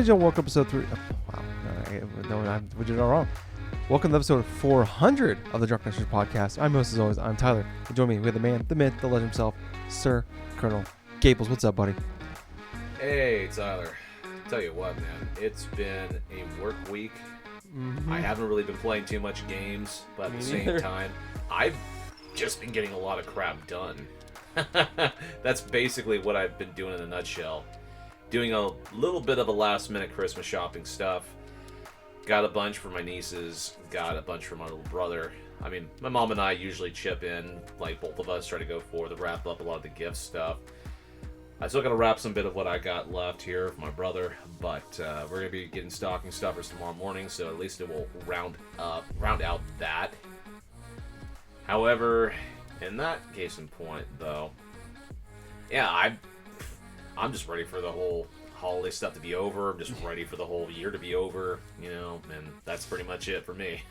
ladies and gentlemen, welcome to episode 3. Oh, wow, no, we did it all wrong. Welcome to episode 400 of the Drunk Nexters podcast. I'm host as always. I'm Tyler. And join me with the man, the myth, the legend himself, Sir Colonel Gables. What's up, buddy? Hey, Tyler. Tell you what, man, it's been a work week. I haven't really been playing too much games, but at the same time, I've just been getting a lot of crap done. That's basically what I've been doing in a nutshell. Doing a little bit of a last-minute Christmas shopping stuff. Got a bunch for my nieces, got a bunch for my little brother. I mean, my mom and I usually chip in, like both of us try to go for the wrap up a lot of the gift stuff. I still got to wrap some bit of what I got left here for my brother, but we're going to be getting stocking stuffers tomorrow morning, so at least it will round out that. However, in that case in point, though, yeah, I'm just ready for the whole holiday stuff to be over. I'm just ready for the whole year to be over, you know, and that's pretty much it for me.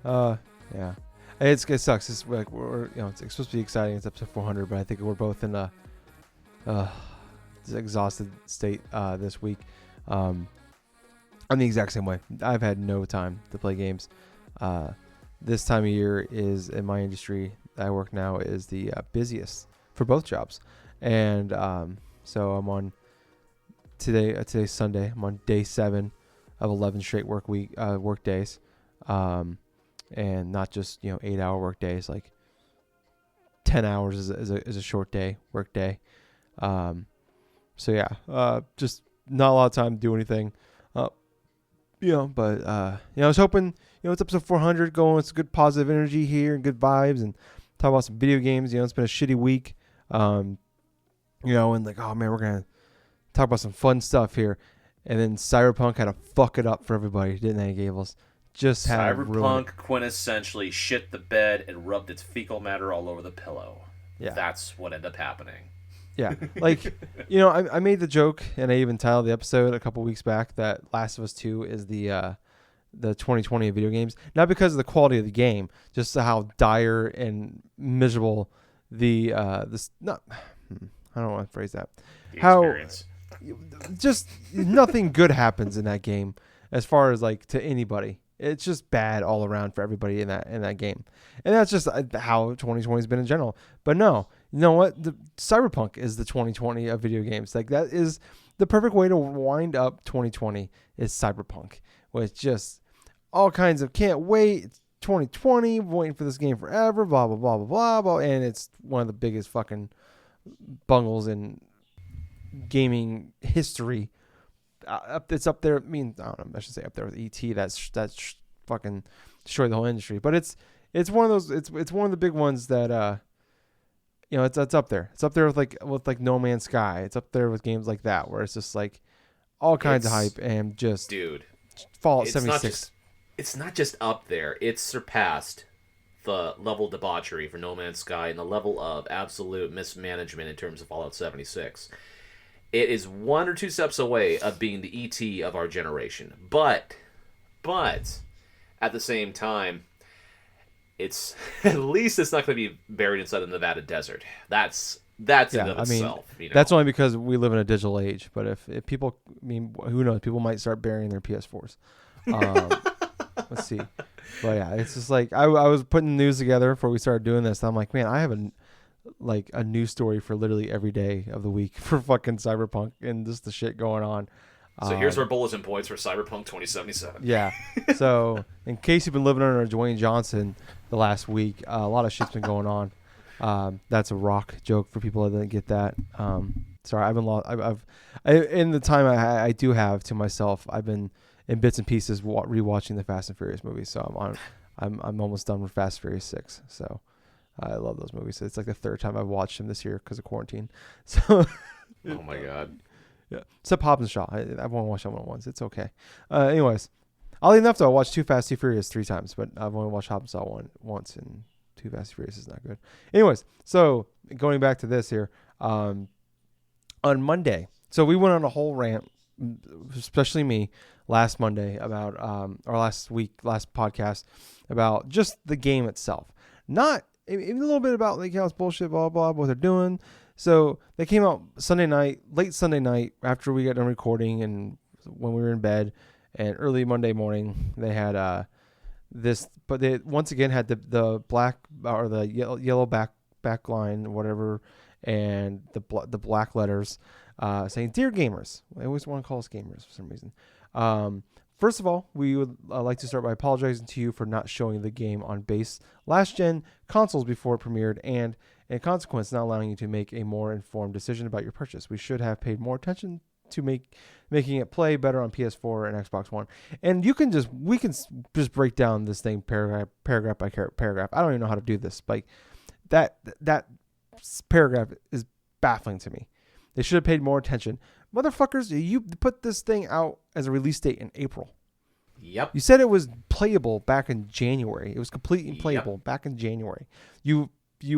Yeah. It sucks. It's like it's supposed to be exciting. It's up to 400, but I think we're both in a exhausted state this week. I'm the exact same way. I've had no time to play games. This time of year is, in my industry that I work now, is the busiest for both jobs, and so I'm on today's Sunday. I'm on day 7 of 11 straight work days. And not just 8-hour work days, like 10 hours is a short work day. So yeah, just not a lot of time to do anything. But I was hoping, it's episode 400 going. It's good positive energy here and good vibes, and talk about some video games. It's been a shitty week. And like, oh man, we're gonna talk about some fun stuff here. And then CyberPunk had to fuck it up for everybody, didn't they, Gables? Just had CyberPunk quintessentially shit the bed and rubbed its fecal matter all over the pillow. Yeah, that's what ended up happening. Yeah, like I made the joke, and I even titled the episode a couple weeks back that Last of Us 2 is the 2020 of video games, not because of the quality of the game, just how dire and miserable I don't want to phrase that. Experience. Just nothing good happens in that game as far as like to anybody. It's just bad all around for everybody in that game. And that's just how 2020 has been in general. But no, you know what? The CyberPunk is the 2020 of video games. Like, that is the perfect way to wind up 2020 is CyberPunk. With just all kinds of can't wait. It's 2020, waiting for this game forever, blah, blah, blah, blah, blah, blah. And it's one of the biggest fucking bungles in gaming history. It's up there. I mean, I don't know. I should say up there with ET. That's fucking destroyed the whole industry. But it's one of those. It's one of the big ones that it's up there. It's up there with like No Man's Sky. It's up there with games like that where it's just like all kinds of hype and just Fallout 76. It's not just up there. It's surpassed the level of debauchery for No Man's Sky and the level of absolute mismanagement in terms of Fallout 76. It is 1 or 2 steps away of being the ET of our generation. But at the same time, it's at least it's not going to be buried inside the Nevada desert. That's in and of itself. That's only because we live in a digital age. But if people, who knows? People might start burying their PS4s. Let's see. But yeah, it's just like I was putting the news together before we started doing this. And I'm like, man, I have a news story for literally every day of the week for fucking CyberPunk and just the shit going on. So here's our bulletin points for CyberPunk 2077. Yeah. So in case you've been living under Dwayne Johnson the last week, a lot of shit's been going on. That's a rock joke for people that didn't get that. Sorry, I've been lost. In the time I do have to myself, I've been in bits and pieces rewatching the Fast and Furious movies. So I'm almost done with Fast and Furious 6. So. I love those movies. It's like the 3rd time I've watched them this year because of quarantine. So, oh my god, yeah. Except Hobbs and Shaw, I've only watched that one once. It's okay. Anyways, oddly enough, though, I watched Too Fast, Too Furious 3 times, but I've only watched Hobbs and Shaw once, and Too Fast, Too Furious is not good. Anyways, so going back to this here, on Monday, so we went on a whole rant, especially me, last Monday about or last podcast about just the game itself, not. Even a little bit about like how it's bullshit, blah, blah, blah, what they're doing, So they came out Sunday night, late Sunday night after we got done recording, and when we were in bed, and early Monday morning they had this, but they once again had the black or the yellow back line, whatever, and the black letters saying "Dear gamers." I always want to call us gamers for some reason. First of all, we would like to start by apologizing to you for not showing the game on base last-gen consoles before it premiered, and in consequence, not allowing you to make a more informed decision about your purchase. We should have paid more attention to making it play better on PS4 and Xbox One. And we can just break down this thing paragraph by paragraph. I don't even know how to do this. Like that paragraph is baffling to me. They should have paid more attention. Motherfuckers, you put this thing out as a release date in April. Yep. You said it was playable back in January. It was completely playable back in January. You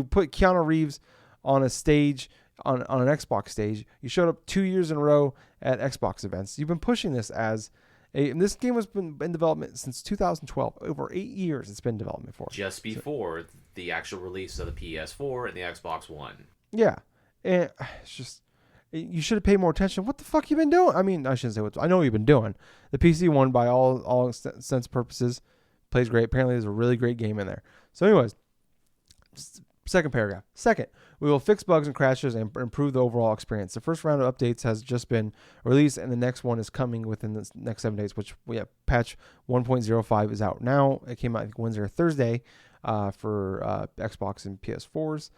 put Keanu Reeves on a stage, on an Xbox stage. You showed up 2 years in a row at Xbox events. You've been pushing this and this game has been in development since 2012. Over 8 years it's been in development for. Just before the actual release of the PS4 and the Xbox One. Yeah. And it's just... You should have paid more attention. What the fuck you been doing? I mean, I shouldn't say what. I know what you've been doing. The PC one, by all intents purposes, plays great. Apparently, there's a really great game in there. So, anyways, second paragraph. Second, we will fix bugs and crashes and improve the overall experience. The first round of updates has just been released, and the next one is coming within the next 7 days, which we have. Patch 1.05 is out now. It came out, I think, Wednesday or Thursday for Xbox and PS4s.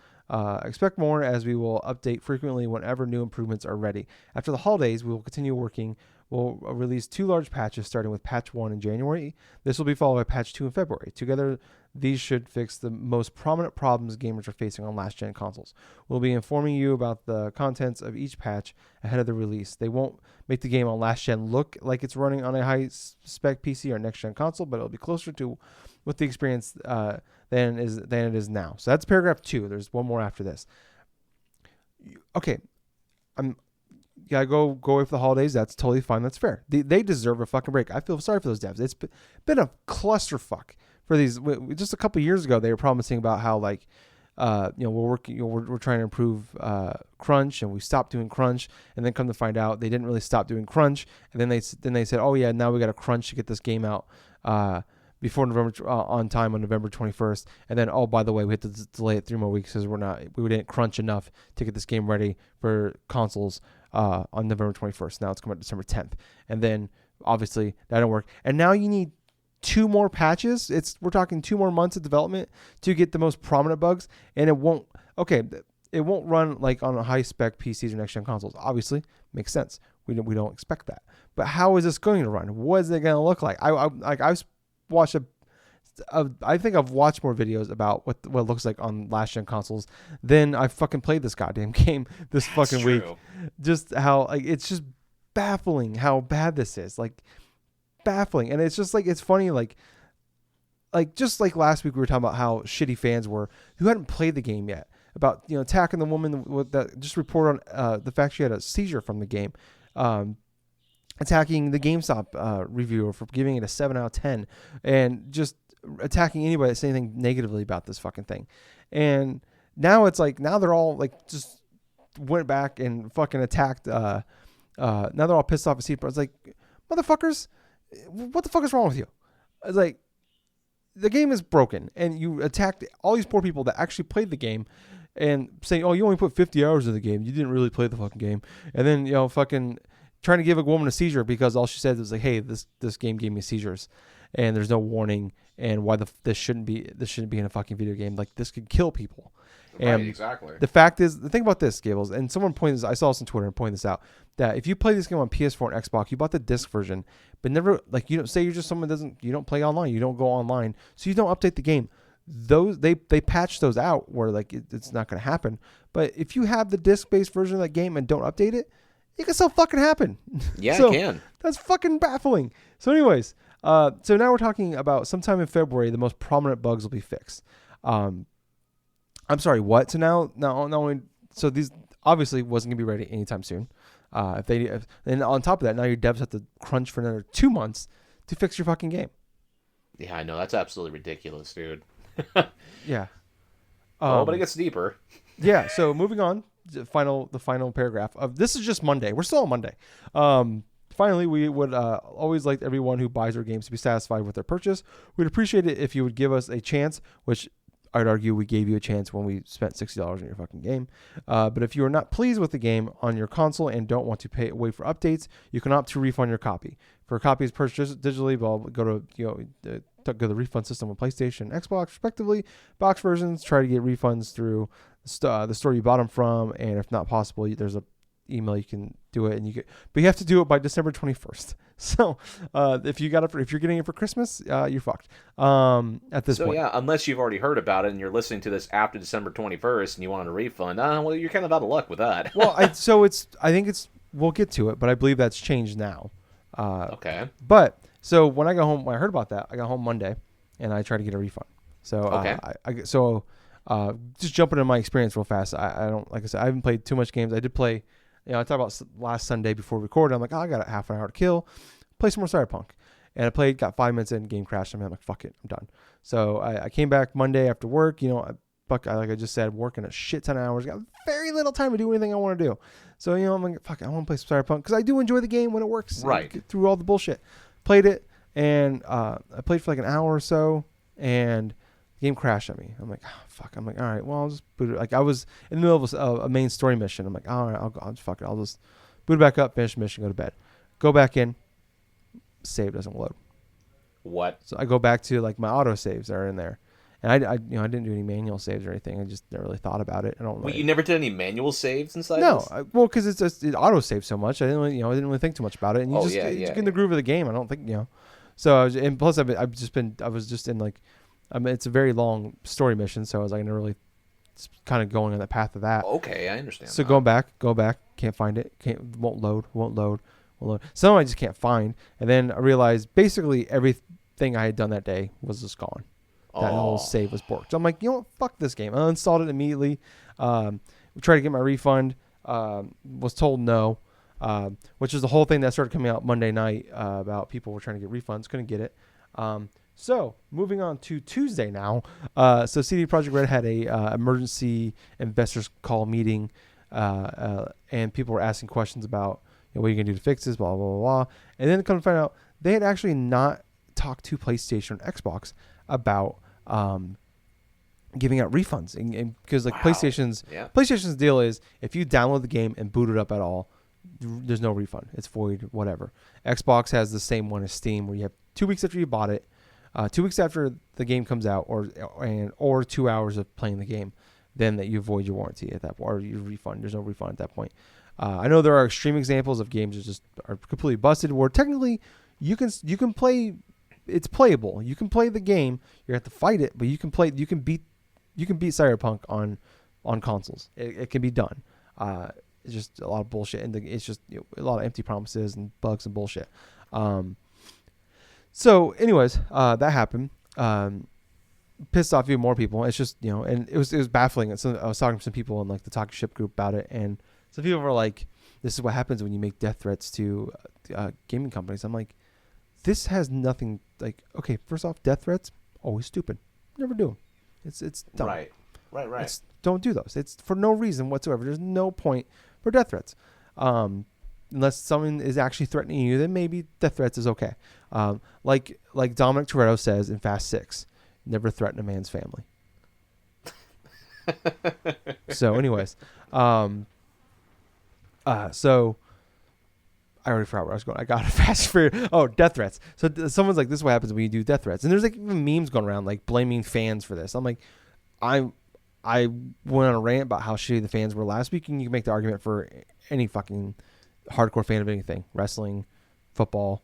Expect more, as we will update frequently whenever new improvements are ready. After the holidays, we will continue working. We'll release 2 large patches, starting with patch 1 in January. This will be followed by patch 2 in February. Together, these should fix the most prominent problems gamers are facing on last-gen consoles. We'll be informing you about the contents of each patch ahead of the release. They won't make the game on last-gen look like it's running on a high-spec PC or next-gen console, but it'll be closer to what the experience than it is now. So that's paragraph 2. There's one more after this. Okay, gotta go away for the holidays. That's totally fine. That's fair. They deserve a fucking break. I feel sorry for those devs. It's been a clusterfuck for these. Just a couple of years ago, they were promising about how we're trying to improve crunch, and we stopped doing crunch, and then come to find out they didn't really stop doing crunch, and then they said, oh yeah, now we got to crunch to get this game out before November on time on November 21st, and then by the way, we had to delay it 3 more weeks because we didn't crunch enough to get this game ready for consoles on November 21st. Now it's coming out December 10th, and then obviously that didn't work, and now you need 2 more patches. We're talking 2 more months of development to get the most prominent bugs, and it won't run like on a high spec PCs or next gen consoles. Obviously, makes sense. We don't expect that. But how is this going to run? What is it going to look like? I've watched I think I've watched more videos about what it looks like on last gen consoles than I fucking played this goddamn game this fucking week. Just how it's just baffling how bad this is. Baffling. And it's just it's funny, just like last week we were talking about how shitty fans were who hadn't played the game yet, about attacking the woman that just reported on the fact she had a seizure from the game, attacking the GameStop reviewer for giving it a 7 out of 10, and just attacking anybody that said anything negatively about this fucking thing. And now it's now they're all just went back and fucking attacked now they're all pissed off at C. It's motherfuckers, what the fuck is wrong with you? It's the game is broken, and you attacked all these poor people that actually played the game, and saying, oh, you only put 50 hours in the game, you didn't really play the fucking game, and then fucking trying to give a woman a seizure because all she said was hey, this game gave me seizures, and there's no warning, and why this shouldn't be in a fucking video game. This could kill people. And right, exactly. The fact is, the thing about this, Gables, and someone pointed this, I saw this on Twitter and pointed this out, that if you play this game on PS4 and Xbox, you bought the disc version, but never, you don't say you're just someone you don't play online, you don't go online, so you don't update the game. Those they patch those out where it's not going to happen. But if you have the disc-based version of that game and don't update it, it can still fucking happen. Yeah, so, it can. That's fucking baffling. So anyways, so now we're talking about sometime in February, the most prominent bugs will be fixed. I'm sorry, what? So so these obviously wasn't going to be ready anytime soon. And on top of that, now your devs have to crunch for another 2 months to fix your fucking game. Yeah, I know. That's absolutely ridiculous, dude. Yeah. But it gets deeper. Yeah, so moving on the final paragraph of this is just Monday. We're still on Monday. Finally, we would always like everyone who buys our games to be satisfied with their purchase. We'd appreciate it if you would give us a chance, which I'd argue we gave you a chance when we spent $60 on your fucking game. But if you are not pleased with the game on your console and don't want to wait for updates, you can opt to refund your copy. For copies purchased digitally, go to go to the refund system on PlayStation and Xbox, respectively. Box versions, try to get refunds through the store you bought them from, and if not possible, there's a email you can do it, but you have to do it by December 21st. So if you're getting it for Christmas, you're fucked at this point. So yeah, unless you've already heard about it and you're listening to this after December 21st and you want a refund, well, you're kind of out of luck with that. Well, we'll get to it, but I believe that's changed now. Okay. But so when I heard about that, I got home Monday and I tried to get a refund. So okay. Just jumping into my experience real fast. I don't, like I said, I haven't played too much games. I did play, I talked about last Sunday before we recorded. I'm like, I got a half an hour to kill. Play some more CyberPunk. And I got 5 minutes in, game crashed. I'm like, fuck it, I'm done. So I came back Monday after work. Like I just said, working a shit ton of hours. Got very little time to do anything I want to do. So, I'm like, fuck it, I want to play some CyberPunk. Because I do enjoy the game when it works. Right. Get through all the bullshit. Played it. And I played for like an hour or so. And the game crashed at me. I'm like, oh, fuck. I'm like, all right, well, I'll just boot it. Like I was in the middle of a main story mission. I'm like, all right, I'll just fuck it. I'll just boot it back up, finish the mission, go to bed. Go back in. Save doesn't load. What? So I go back to like my auto saves that are in there. And I didn't do any manual saves or anything. I just never really thought about it. Wait, you never did any manual saves inside? No, well, because it auto saves so much. I didn't really think too much about it. And you get in the groove of the game. I don't think So and plus I was just in like, it's a very long story mission. So I was like really kind of going on the path of that. Okay, I understand. So go back, can't find it, won't load. Some I just can't find. And then I realized basically everything I had done that day was just gone. That whole save was borked. So I'm like, fuck this game. I uninstalled it immediately. Tried to get my refund. Was told no, which is the whole thing that started coming out Monday night about people were trying to get refunds, couldn't get it. So moving on to Tuesday now. So CD Projekt Red had a emergency investors call meeting, and people were asking questions about what are you gonna do to fix this, blah blah blah blah. And then come to find out they had actually not talked to PlayStation or Xbox about giving out refunds, and because like PlayStation's deal is if you download the game and boot it up at all, there's no refund. It's void, whatever. Xbox has the same one as Steam, where you have 2 weeks after you bought it, 2 weeks after the game comes out, or 2 hours of playing the game, then that you void your warranty at that point, or you refund. There's no refund at that point. I know there are extreme examples of games that just are completely busted, where technically you can play. It's playable. You can play the game. You have to fight it, but you can beat Cyberpunk on consoles. It can be done. It's just a lot of bullshit, and it's just a lot of empty promises and bugs and bullshit. So, anyways, that happened. Pissed off even more people. It's just and it was baffling. And so I was talking to some people in like the Talking Ship group about it, and some people were like, "This is what happens when you make death threats to gaming companies." I'm like, this has nothing. Like, okay, first off, death threats always stupid. Never do them. It's dumb. Right. Don't do those. It's for no reason whatsoever. There's no point for death threats. Unless someone is actually threatening you, then maybe death threats is okay. Like Dominic Toretto says in Fast 6, never threaten a man's family. So anyways, so I already forgot where I was going. I got a fast forward. Oh, death threats. So someone's like, this is what happens when you do death threats. And there's like even memes going around like blaming fans for this. I'm like, I went on a rant about how shitty the fans were last week, and you can make the argument for any fucking hardcore fan of anything. Wrestling, football,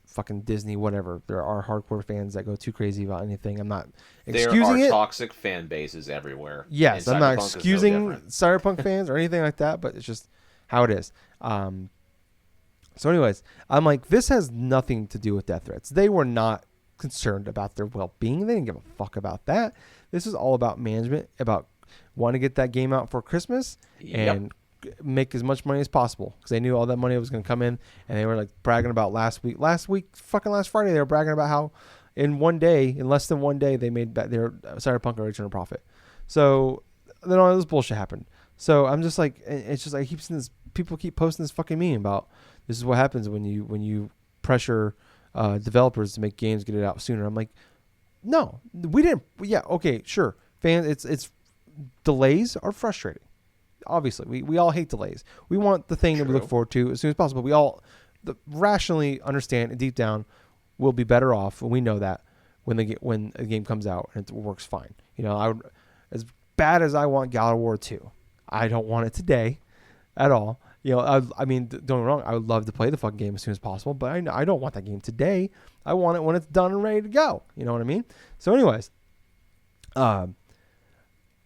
fucking Disney, whatever. There are hardcore fans that go too crazy about anything. I'm not excusing it. There are toxic fan bases everywhere. Yes, I'm not excusing Cyberpunk fans or anything like that, but it's just how it is. So anyways, I'm like, this has nothing to do with death threats. They were not concerned about their well-being. They didn't give a fuck about that. This is all about management, about wanting to get that game out for Christmas and make as much money as possible, because they knew all that money was going to come in. And they were like bragging about last Friday, they were bragging about how in less than one day, they made their Cyberpunk original profit. So then all this bullshit happened. So I'm just like, it's just I keep seeing this. People keep posting this fucking meme about this is what happens when you pressure developers to make games, get it out sooner. I'm like, no, we didn't. Yeah, okay, sure. It's delays are frustrating. Obviously, we all hate delays. We want the thing that we look forward to as soon as possible. We all rationally understand, and deep down, we'll be better off, and we know that when a game comes out and it works fine. You know, as bad as I want God of War 2, I don't want it today at all. You know, I mean, don't get me wrong. I would love to play the fucking game as soon as possible, but I don't want that game today. I want it when it's done and ready to go. You know what I mean? So, anyways,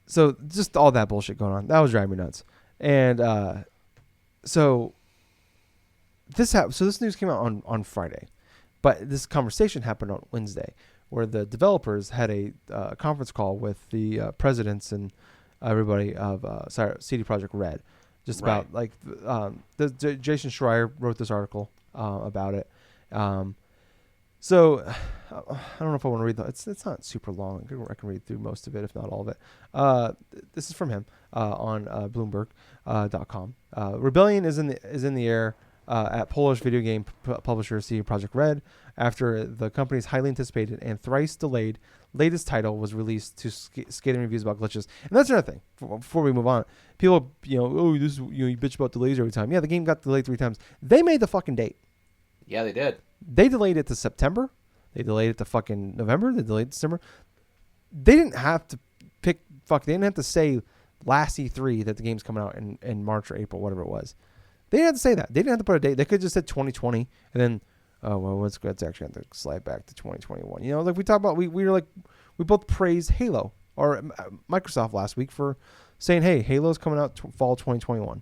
so just all that bullshit going on. That was driving me nuts. And so this news came out on Friday, but this conversation happened on Wednesday, where the developers had a conference call with the presidents and everybody of CD Projekt Red, just about like Jason Schreier wrote this article about it. So I don't know if I want to read it's not super long. I can read through most of it, if not all of it. This is from him on Bloomberg.com. Rebellion is in the air at Polish video game publisher CD Projekt Red after the company's highly anticipated and thrice delayed latest title was released to scathing reviews about glitches. And that's another thing. Before we move on, people, you bitch about delays every time. Yeah, the game got delayed 3 times. They made the fucking date. Yeah, they did. They delayed it to September. They delayed it to fucking November. They delayed it to December. They didn't have to pick. They didn't have to say last E3 that the game's coming out in March or April, whatever it was. They didn't have to say that. They didn't have to put a date. They could have just said 2020, and then, let's actually have to slide back to 2021. You know, like we talked about, we both praised Halo or Microsoft last week for saying, hey, Halo's coming out fall 2021.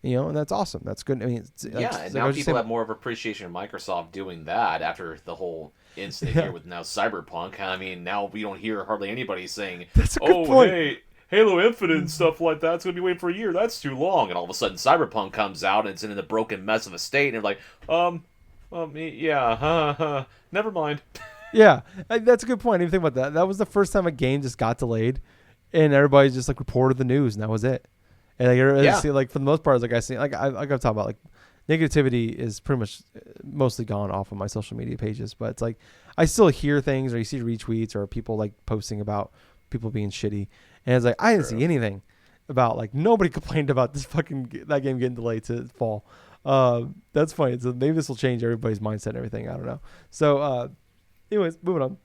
You know, and that's awesome. That's good. I mean, and now people have more of appreciation of Microsoft doing that after the whole incident here with now CyberPunk. I mean, now we don't hear hardly anybody saying, hey, Halo Infinite and stuff like that's going to be waiting for a year. That's too long. And all of a sudden CyberPunk comes out and it's in a broken mess of a state. And they're like, never mind. Yeah, that's a good point. Even think about that. That was the first time a game just got delayed and everybody just like reported the news and that was it. And see, like for the most part, like I see, like I'm talking about, like negativity is pretty much mostly gone off of my social media pages. But it's like I still hear things, or you see retweets, or people like posting about people being shitty, and it's like I didn't see anything about like nobody complained about that game getting delayed to fall. That's funny. So maybe this will change everybody's mindset and everything. I don't know. So, anyways, moving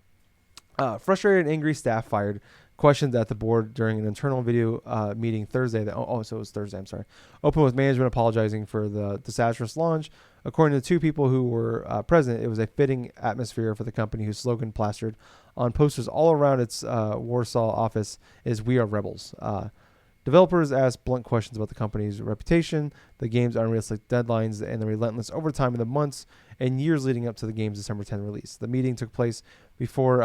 on. Frustrated and angry staff fired. Questions at the board during an internal video meeting Thursday. So it was Thursday. I'm sorry. Opened with management apologizing for the disastrous launch. According to the 2 people who were present, it was a fitting atmosphere for the company whose slogan plastered on posters all around its Warsaw office is "We are rebels." Developers asked blunt questions about the company's reputation, the game's unrealistic deadlines, and the relentless overtime in the months and years leading up to the game's December 10 release. The meeting took place before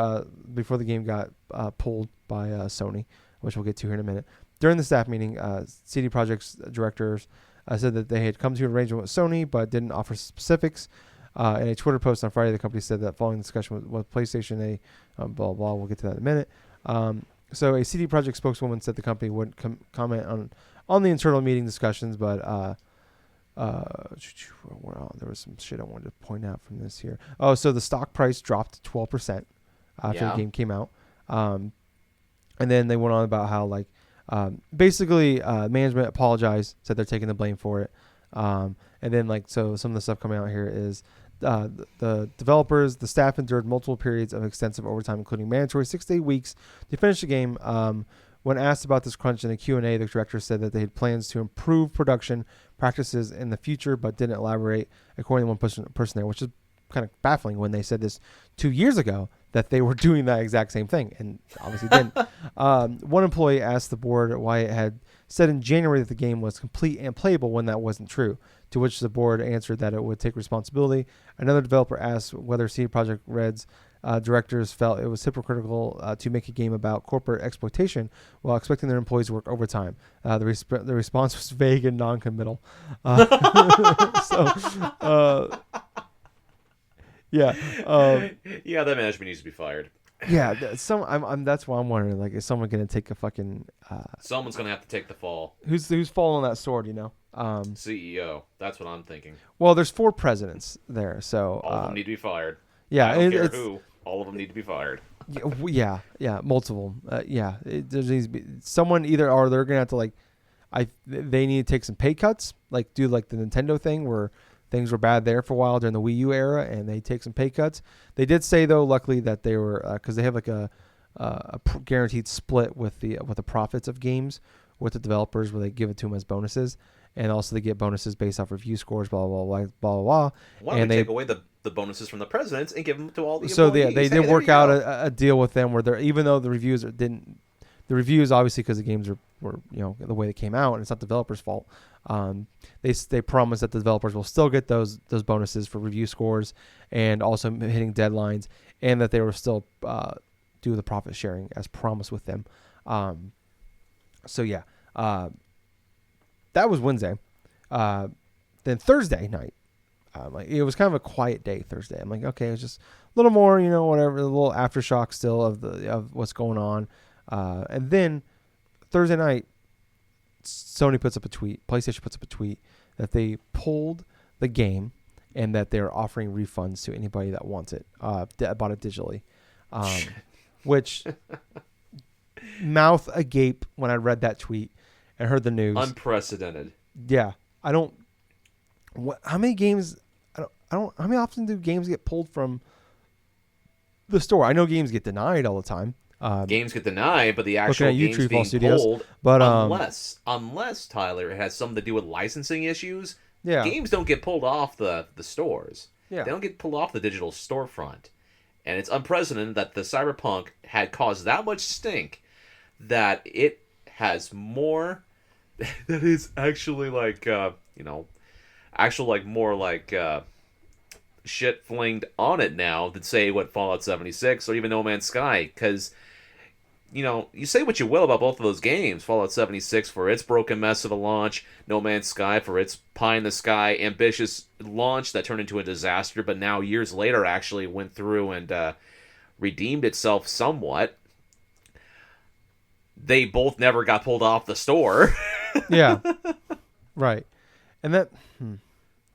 the game got pulled by Sony, which we'll get to here in a minute. During the staff meeting, CD Projekt's directors said that they had come to an arrangement with Sony, but didn't offer specifics. In a Twitter post on Friday, the company said that following discussion with PlayStation, blah, blah, we'll get to that in a minute. So a CD Projekt spokeswoman said the company wouldn't comment on the internal meeting discussions, but there was some shit I wanted to point out from this here. Oh, so the stock price dropped 12% after the game came out. And then they went on about how basically management apologized, said they're taking the blame for it. And then so some of the stuff coming out here is the developers, the staff endured multiple periods of extensive overtime, including mandatory 6 to 8 weeks to finish the game. When asked about this crunch in a Q&A, the director said that they had plans to improve production practices in the future, but didn't elaborate, according to one person there, which is kind of baffling when they said this 2 years ago, that they were doing that exact same thing, and obviously didn't. One employee asked the board why it had said in January that the game was complete and playable when that wasn't true, to which the board answered that it would take responsibility. Another developer asked whether CD Projekt Red's directors felt it was hypocritical to make a game about corporate exploitation while expecting their employees to work overtime. The response was vague and non-committal. Yeah. Yeah, that management needs to be fired. Yeah, that's why I'm wondering. Like, is someone gonna take a fucking Someone's gonna have to take the fall. who's falling on that sword? You know. CEO. That's what I'm thinking. Well, there's 4 presidents there, so All of them need to be fired. yeah, I don't care who. All of them need to be fired. yeah, multiple. There needs to be someone either, or they're gonna have to like, they need to take some pay cuts, like do like the Nintendo thing where things were bad there for a while during the Wii U era, and they take some pay cuts. They did say though, luckily that they were because they have like a guaranteed split with the profits of games with the developers, where they give it to them as bonuses, and also they get bonuses based off review scores, blah blah blah blah blah blah. Why don't and we take away the bonuses from the presidents and give them to all the so employees? they did work out a deal with them where they're, even though the reviews didn't, the reviews obviously because the games were the way they came out, and it's not the developers' fault. They promise that the developers will still get those bonuses for review scores and also hitting deadlines, and that they will still do the profit sharing as promised with them. So yeah, that was Wednesday. Then Thursday night, like it was kind of a quiet day Thursday. I'm like, okay, it was just a little more, whatever, a little aftershock still of what's going on. And then Thursday night, PlayStation puts up a tweet that they pulled the game and that they're offering refunds to anybody that wants it, bought it digitally, which mouth agape when I read that tweet and heard the news. Unprecedented. Yeah, I don't. How many games? I don't. How many often do games get pulled from the store? I know games get denied all the time. Games get denied, but the actual games being Studios, pulled, but unless Tyler, it has something to do with licensing issues. Yeah, games don't get pulled off the stores. Yeah, they don't get pulled off the digital storefront, and it's unprecedented that the CyberPunk had caused that much stink that it has more. That is actually like more like shit flinged on it now than say what Fallout 76 or even No Man's Sky, because you say what you will about both of those games. Fallout 76 for its broken mess of a launch, No Man's Sky for its pie in the sky ambitious launch that turned into a disaster, but now years later actually went through and redeemed itself somewhat. They both never got pulled off the store. Yeah, right. And that,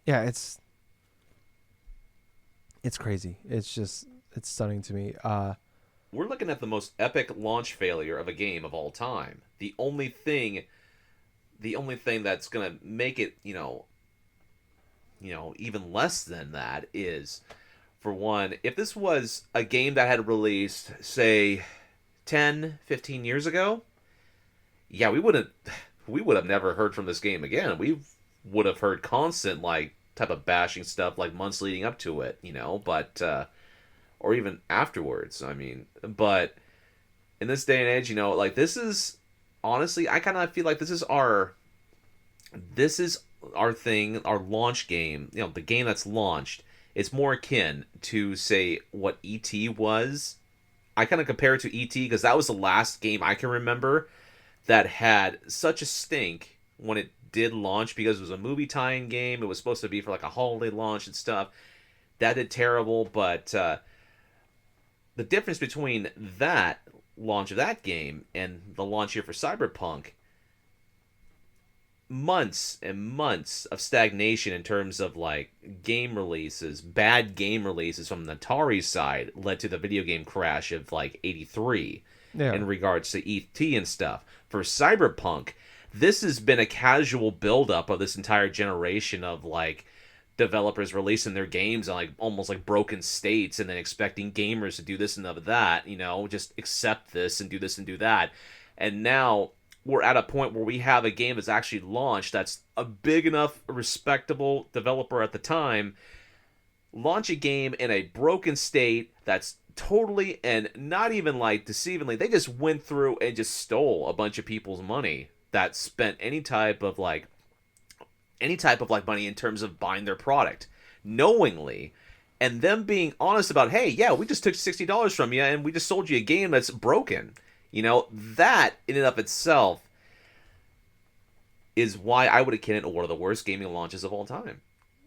yeah, it's crazy. It's stunning to me. We're looking at the most epic launch failure of a game of all time. The only thing that's gonna make it, even less than that is, for one, if this was a game that had released, say, 10, 15 years ago, yeah, we would have never heard from this game again. We would have heard constant, like, type of bashing stuff, like, months leading up to it, but, or even afterwards, I mean, but in this day and age, like, this is, honestly, I kind of feel like this is our thing, our launch game, the game that's launched. It's more akin to, say, what E.T. was. I kind of compare it to E.T. because that was the last game I can remember that had such a stink when it did launch, because it was a movie tie-in game. It was supposed to be for like a holiday launch and stuff. That did terrible, but the difference between that launch of that game and the launch here for CyberPunk, months and months of stagnation in terms of like game releases, bad game releases from the Atari side led to the video game crash of like 83 in regards to E.T. and stuff. For CyberPunk, this has been a casual buildup of this entire generation of like developers releasing their games in like almost like broken states and then expecting gamers to do this and that, just accept this and do this and do that. And now we're at a point where we have a game that's actually launched that's a big enough, respectable developer at the time, launch a game in a broken state that's totally, and not even like deceivingly, they just went through and just stole a bunch of people's money that spent any type of like money in terms of buying their product knowingly, and them being honest about, hey, yeah, we just took $60 from you and we just sold you a game that's broken. That in and of itself is why I would akin it to one of the worst gaming launches of all time.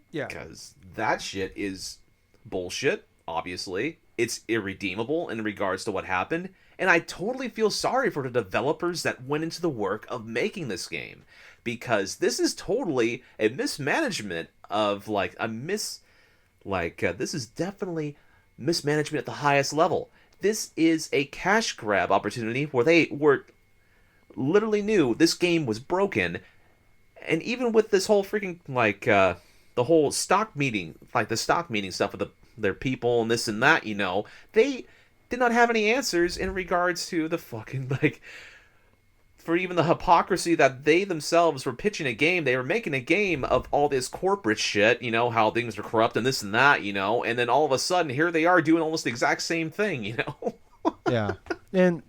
Yeah. Because that shit is bullshit, obviously. it's irredeemable in regards to what happened, and I totally feel sorry for the developers that went into the work of making this game, because this is totally a mismanagement of like a this is definitely mismanagement at the highest level. This is a cash grab opportunity where they were literally knew this game was broken, and even with this whole freaking the whole stock meeting, like the stock meeting stuff with their people and this and that, they did not have any answers in regards to the fucking for even the hypocrisy that they themselves were pitching a game. They were making a game of all this corporate shit, how things are corrupt and this and that, and then all of a sudden here they are doing almost the exact same thing. Yeah, and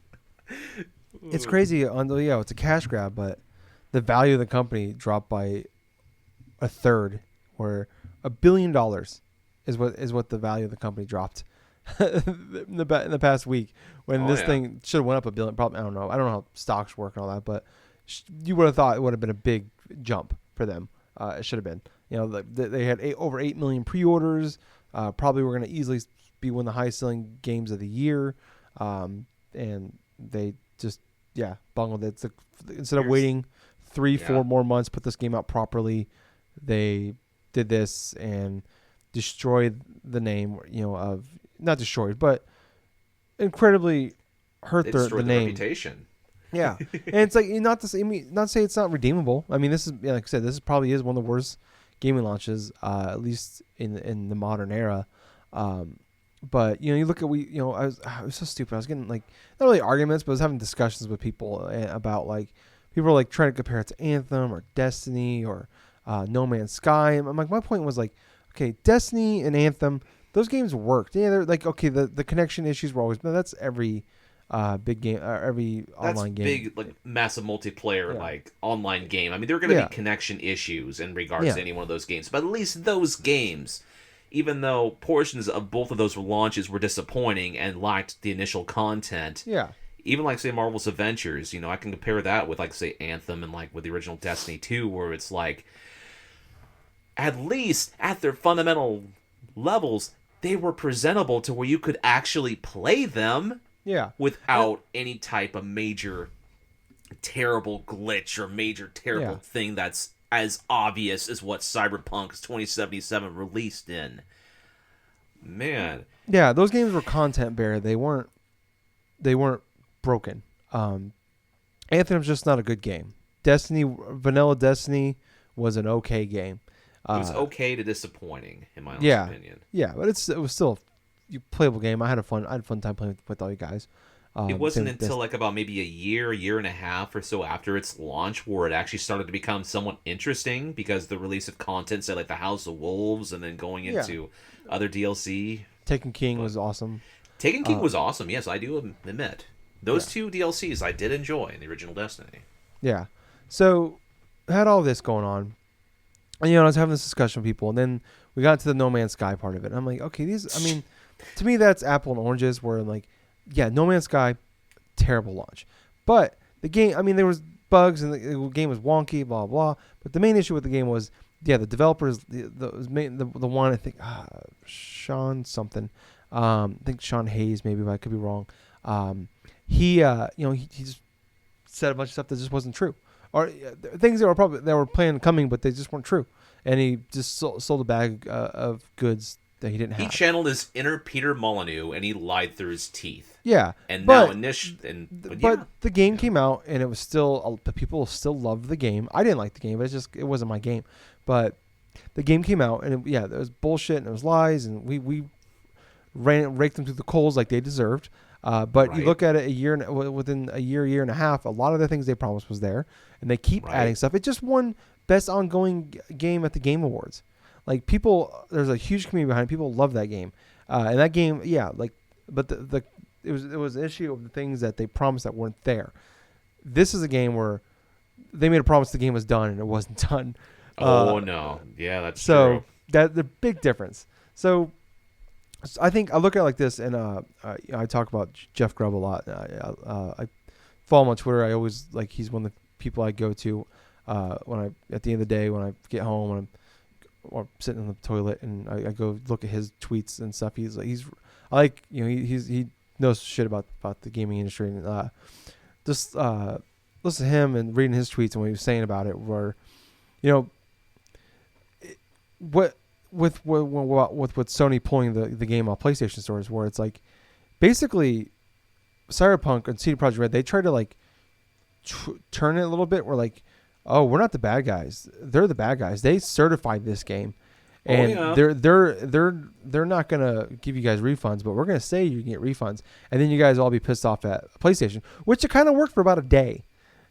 it's crazy. It's a cash grab, but the value of the company dropped by a third, where $1 billion is what the value of the company dropped in the past week, when thing should have went up $1 billion. Probably, I don't know how stocks work and all that, but you would have thought it would have been a big jump for them. It should have been. They had over 8 million pre-orders. Probably were going to easily be one of the highest selling games of the year, and they just bungled it. Instead of waiting 3-4 more months, put this game out properly, they did this and destroyed the name, of not destroyed, but incredibly hurt the name. Reputation. Yeah, and it's like not to say it's not redeemable. I mean, this is like I said, probably is one of the worst gaming launches, at least in the modern era. But you look at I was so stupid. I was getting not really arguments, but I was having discussions with people about people were trying to compare it to Anthem or Destiny or No Man's Sky. And my point was okay, Destiny and Anthem, those games worked. Yeah, they're the connection issues were always. That's every big game, every online game. Big massive multiplayer online game. I mean, there are going to be connection issues in regards to any one of those games, but at least those games, even though portions of both of those launches were disappointing and lacked the initial content. Yeah. Even say Marvel's Avengers, I can compare that with say Anthem and with the original Destiny 2, where it's at least at their fundamental levels, they were presentable to where you could actually play them. Yeah. Without any type of major terrible glitch or major terrible thing that's as obvious as what CyberPunk 2077 released in. Man. Yeah, those games were content bare. They weren't broken. Anthem's just not a good game. Vanilla Destiny was an okay game. It was okay to disappointing, in my honest opinion. Yeah, but it was still a playable game. I had a fun time playing with all you guys. It wasn't until about maybe a year and a half or so after its launch where it actually started to become somewhat interesting, because the release of content, say the House of Wolves, and then going into other DLC. Taken King was awesome. Taken King was awesome, yes, I do admit. Those two DLCs I did enjoy in the original Destiny. Yeah. So, I had all this going on. And, I was having this discussion with people, and then we got to the No Man's Sky part of it. And I'm okay, to me, that's apple and oranges, where No Man's Sky, terrible launch. But the game, there was bugs, and the game was wonky, blah, blah. But the main issue with the game was, the developers, the one, I think, Sean something. I think Sean Hayes, maybe, but I could be wrong. He just said a bunch of stuff that just wasn't true. Or things that were planned coming, but they just weren't true. And he just sold a bag of goods that he didn't have. He channeled his inner Peter Molyneux, and he lied through his teeth. Yeah. And but the game came out, and it was still, the people still loved the game. I didn't like the game, but it wasn't my game. But the game came out, and it was bullshit, and it was lies, and we raked them through the coals like they deserved. But you look at it within a year and a half, a lot of the things they promised was there, and they keep adding stuff. It just won Best Ongoing Game at the Game Awards. There's a huge community behind it. People love that game, and that game, but it was an issue of the things that they promised that weren't there. This is a game where they made a promise the game was done, and it wasn't done. No, yeah, that's so true. That the big difference. So I think I look at it like this, and I talk about Jeff Grubb a lot. I follow him on Twitter. I always he's one of the people I go to when at the end of the day, when I get home, or sitting in the toilet, and I go look at his tweets and stuff. I like, he knows shit about the gaming industry, and just listen to him and reading his tweets and what he was saying about it, where, what with Sony pulling the game off PlayStation stores, where it's like basically CyberPunk and CD Projekt Red, they try to like turn it a little bit, where like, oh, we're not the bad guys, they're the bad guys. They certified this game, and they're not gonna give you guys refunds, but we're gonna say you can get refunds, and then you guys all be pissed off at PlayStation, which it kind of worked for about a day.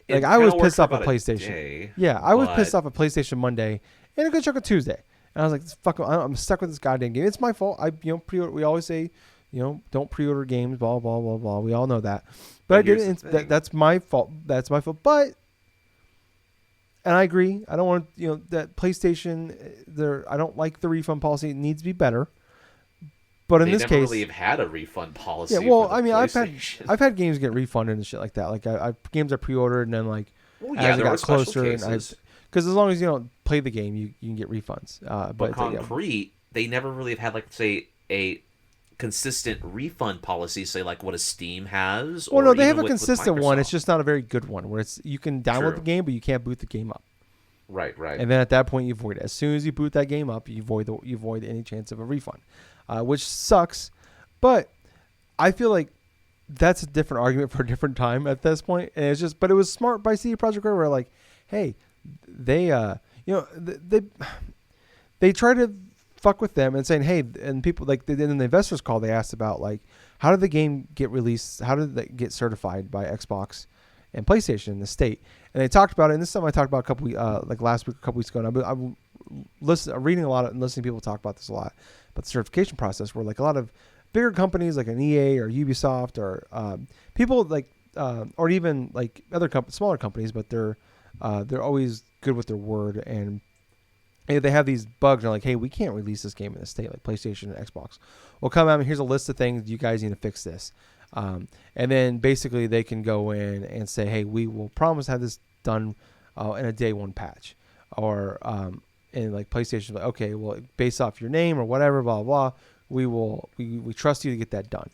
Like, I was pissed off at PlayStation. I was pissed off at PlayStation Monday and a good chunk of Tuesday. And I was like, fuck, I'm stuck with this goddamn game. It's my fault. Pre-order. We always say, don't pre-order games, blah, blah, blah, blah. We all know that. But I didn't. That's my fault. That's my fault. But, and I agree. I don't want, that PlayStation, I don't like the refund policy. It needs to be better. But in this case, they never really have had a refund policy. Yeah, well, I mean, I've had games get refunded and shit like that. Like, games I pre-ordered, and then like as it got closer, because as long as you don't play the game, you can get refunds. But concrete, they never really have had, like, say, a consistent refund policy, say like what a Steam has. Well, no, they have a consistent one. It's just not a very good one, where it's you can download the game, but you can't boot the game up. Right. And then at that point, you void it. As soon as you boot that game up, you void any chance of a refund. Which sucks, but I feel like that's a different argument for a different time at this point. And it's just, but it was smart by CD Projekt Red, where like, hey, they try to fuck with them and saying, hey, and people like in the investors call, they asked about like, how did the game get released? How did it get certified by Xbox and PlayStation in the state? And they talked about it. And this is something I talked about a couple like last week, a couple weeks ago. And I'm reading a lot and listening to people talk about this a lot. But the certification process, where like a lot of bigger companies like an EA or Ubisoft or people like or even like other smaller companies, but they're always good with their word, and they have these bugs and they're like, hey, we can't release this game in the state, like PlayStation and Xbox. Well, come out and here's a list of things you guys need to fix this, and then basically they can go in and say, hey, we will promise to have this done in a day one patch, or and like PlayStation, like, okay, well, based off your name or whatever, blah, blah, we trust you to get that done.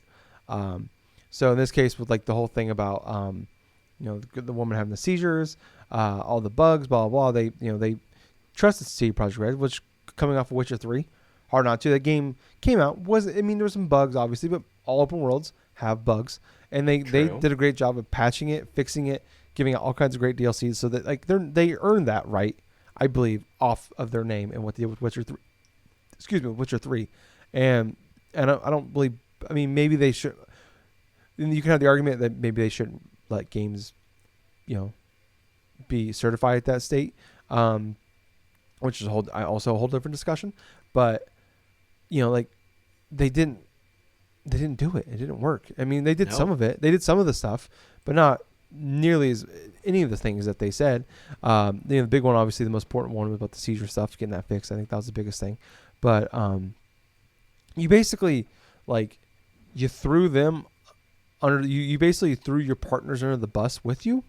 So in this case, with like the whole thing about, the woman having the seizures, all the bugs, blah, blah, they trusted CD Projekt Red, which coming off of Witcher 3, hard not to. That game came out, there were some bugs, obviously, but all open worlds have bugs. And they did a great job of patching it, fixing it, giving out all kinds of great DLCs, so that like they earned that right, I believe, off of their name and what they did with Witcher 3. Witcher 3. And I don't believe, maybe they should, and you can have the argument that maybe they shouldn't let games, be certified at that state, which is also a whole different discussion. But, like they didn't do it. It didn't work. They did some of it. They did some of the stuff, but not nearly as any of the things that they said. The big one, obviously the most important one, was about the seizure stuff, getting that fixed. I think that was the biggest thing. But you basically you threw them under. You basically threw your partners under the bus with you.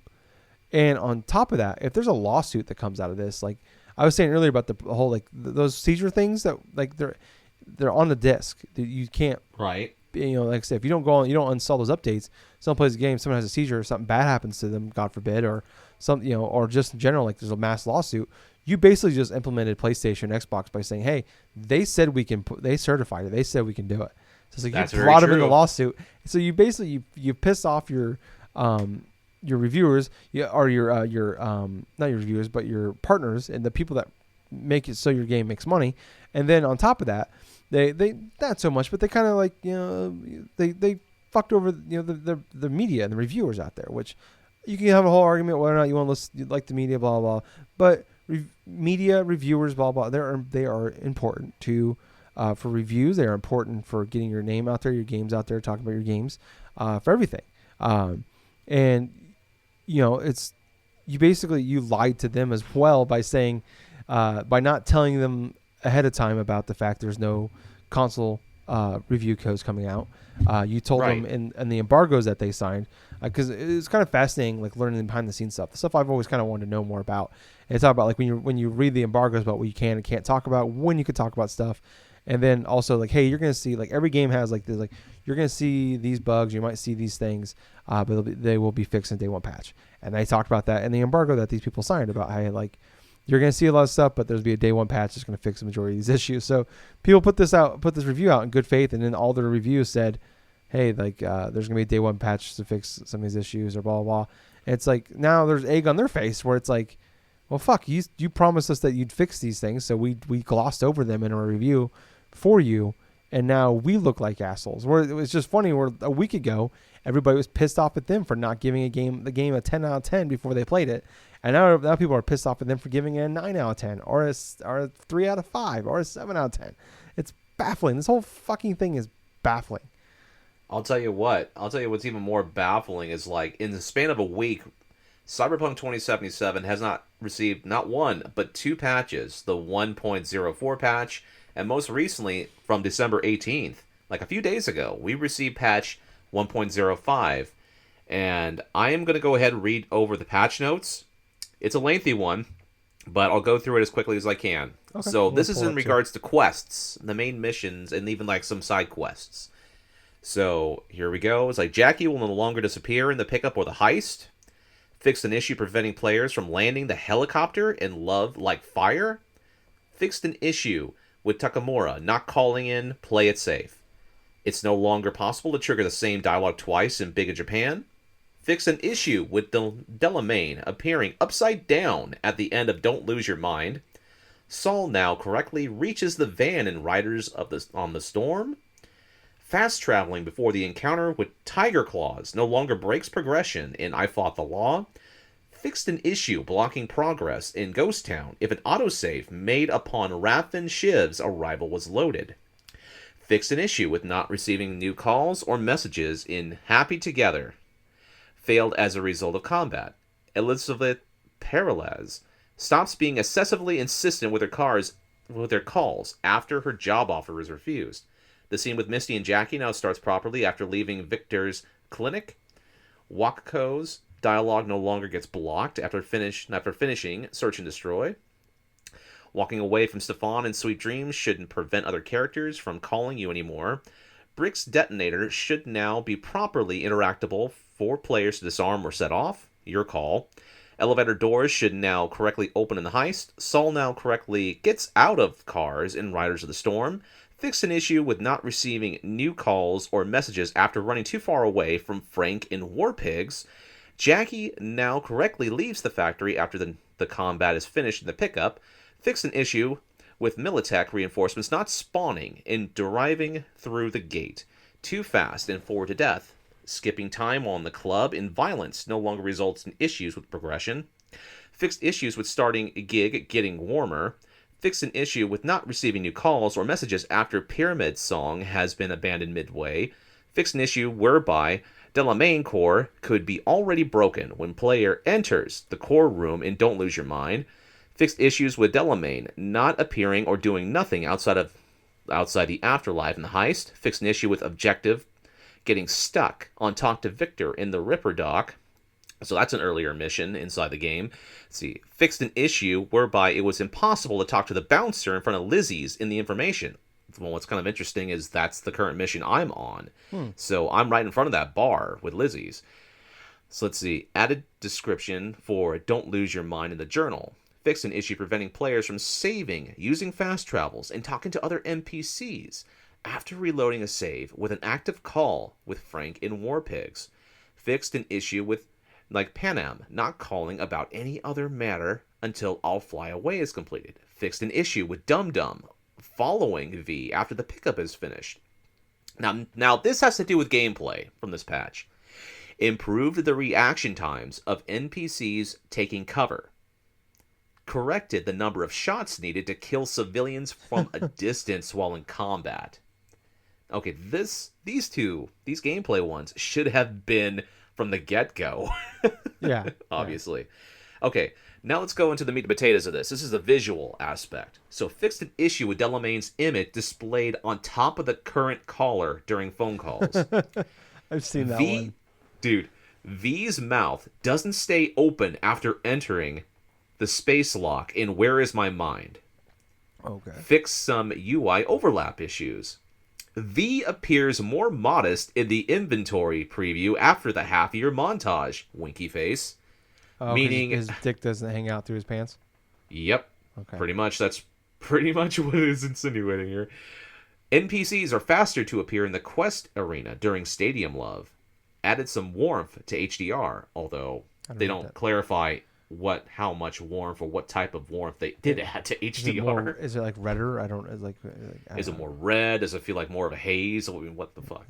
And on top of that, if there's a lawsuit that comes out of this, like I was saying earlier about the whole those seizure things that they're on the disc. You can't. Right. Like I said, if you don't uninstall those updates, someone plays a game, someone has a seizure, or something bad happens to them, God forbid, or some, or just in general, like there's a mass lawsuit, you basically just implemented PlayStation, Xbox by saying, hey, they said they certified it, they said we can do it. So it's like you brought them in the lawsuit. So you basically you piss off your reviewers, or your not your reviewers, but your partners and the people that make it so your game makes money, and then on top of that. They not so much, but they kind of they fucked over the media and the reviewers out there, which you can have a whole argument whether or not you want to listen, you like the media, blah blah. But media, reviewers, blah blah, they are important for reviews. They are important for getting your name out there, your games out there, talking about your games, for everything. And it's you lied to them as well by saying by not telling them ahead of time about the fact there's no console review codes coming out. You told them in the embargoes that they signed, because it's kind of fascinating, like learning the behind the scenes stuff, the stuff I've always kind of wanted to know more about. And it's all about like when you read the embargoes about what you can and can't talk about, when you could talk about stuff, And then also like, hey, you're gonna see like every game has like this, like you're gonna see these bugs, you might see these things, but they will be fixed in day one patch. And they talked about that in the embargo that these people signed about how like you're gonna see a lot of stuff, but there's be a day one patch that's gonna fix the majority of these issues. So people put this review out in good faith, and then all the reviews said, hey, like there's gonna be a day one patch to fix some of these issues or blah blah blah. And it's like now there's egg on their face where it's like, well, fuck, you promised us that you'd fix these things, so we glossed over them in our review for you, and now we look like assholes. Where it was just funny, where a week ago everybody was pissed off at them for not giving the game a 10 out of 10 before they played it, and now people are pissed off at them for giving it a 9 out of 10 or a 3 out of 5 or a 7 out of 10. It's baffling. This whole fucking thing is baffling. I'll tell you what's even more baffling is like in the span of a week, CyberPunk 2077 has not received not one but 2 patches, the 1.04 patch, and most recently from December 18th, like a few days ago, we received patch 1.05. And I am going to go ahead and read over the patch notes. It's a lengthy one, but I'll go through it as quickly as I can. Okay. So this is in regards to quests, the main missions, and even like some side quests. So here we go. It's like Jackie will no longer disappear in the pickup or the heist. Fixed an issue preventing players from landing the helicopter in Love Like Fire. Fixed an issue with Takamura not calling in Play It Safe. It's no longer possible to trigger the same dialogue twice in Big in Japan. Fixed an issue with Delamain appearing upside down at the end of Don't Lose Your Mind. Saul now correctly reaches the van in Riders on the Storm. Fast traveling before the encounter with Tiger Claws no longer breaks progression in I Fought the Law. Fixed an issue blocking progress in Ghost Town if an autosave made upon Rathan Shiv's arrival was loaded. Fixed an issue with not receiving new calls or messages in Happy Together. Failed as a result of combat. Elizabeth Peralez stops being excessively insistent with her calls after her job offer is refused. The scene with Misty and Jackie now starts properly after leaving Victor's clinic. Wakako's dialogue no longer gets blocked after finishing Search and Destroy. Walking away from Stefan and Sweet Dreams shouldn't prevent other characters from calling you anymore. Brick's detonator should now be properly interactable for players to disarm or set off. Your call. Elevator doors should now correctly open in the heist. Saul now correctly gets out of cars in Riders of the Storm. Fixed an issue with not receiving new calls or messages after running too far away from Frank in War Pigs. Jackie now correctly leaves the factory after the combat is finished in the pickup. Fixed an issue with Militech reinforcements not spawning and driving through the gate. Too fast and forward to death. Skipping time on the club in violence no longer results in issues with progression. Fixed issues with starting a gig getting warmer. Fixed an issue with not receiving new calls or messages after Pyramid Song has been abandoned midway. Fixed an issue whereby Delamain core could be already broken when player enters the core room in Don't Lose Your Mind. Fixed issues with Delamain not appearing or doing nothing outside the afterlife in the heist. Fixed an issue with Objective getting stuck on Talk to Victor in the Ripper dock. So that's an earlier mission inside the game. Let's see. Fixed an issue whereby it was impossible to talk to the bouncer in front of Lizzie's in the information. Well, what's kind of interesting is that's the current mission I'm on. So I'm right in front of that bar with Lizzie's. So let's see. Added description for Don't Lose Your Mind in the journal. Fixed an issue preventing players from saving, using fast travels, and talking to other NPCs after reloading a save with an active call with Frank in War Pigs. Fixed an issue with like Panam not calling about any other matter until I'll Fly Away is completed. Fixed an issue with Dum Dum following V after the pickup is finished. Now this has to do with gameplay from this patch. Improved the reaction times of NPCs taking cover. Corrected the number of shots needed to kill civilians from a distance while in combat. Okay, these gameplay ones should have been from the get-go. Yeah. Obviously. Yeah. Okay, now let's go into the meat and potatoes of this. This is the visual aspect. So fixed an issue with Delamain's image displayed on top of the current caller during phone calls. I've seen that one. Dude, V's mouth doesn't stay open after entering the space lock in Where Is My Mind. Okay. Fix some UI overlap issues. V appears more modest in the inventory preview after the half-year montage. Winky face. Oh, Meaning, his dick doesn't hang out through his pants? yep, Okay. pretty much. That's pretty much what it is insinuating here. NPCs are faster to appear in the quest arena during Stadium Love. Added some warmth to HDR, although they don't clarify how much warmth or what type of warmth they did add to HDR. Is it like redder? I don't. It's like is it more red? Does it feel like more of a haze? I mean, what the fuck?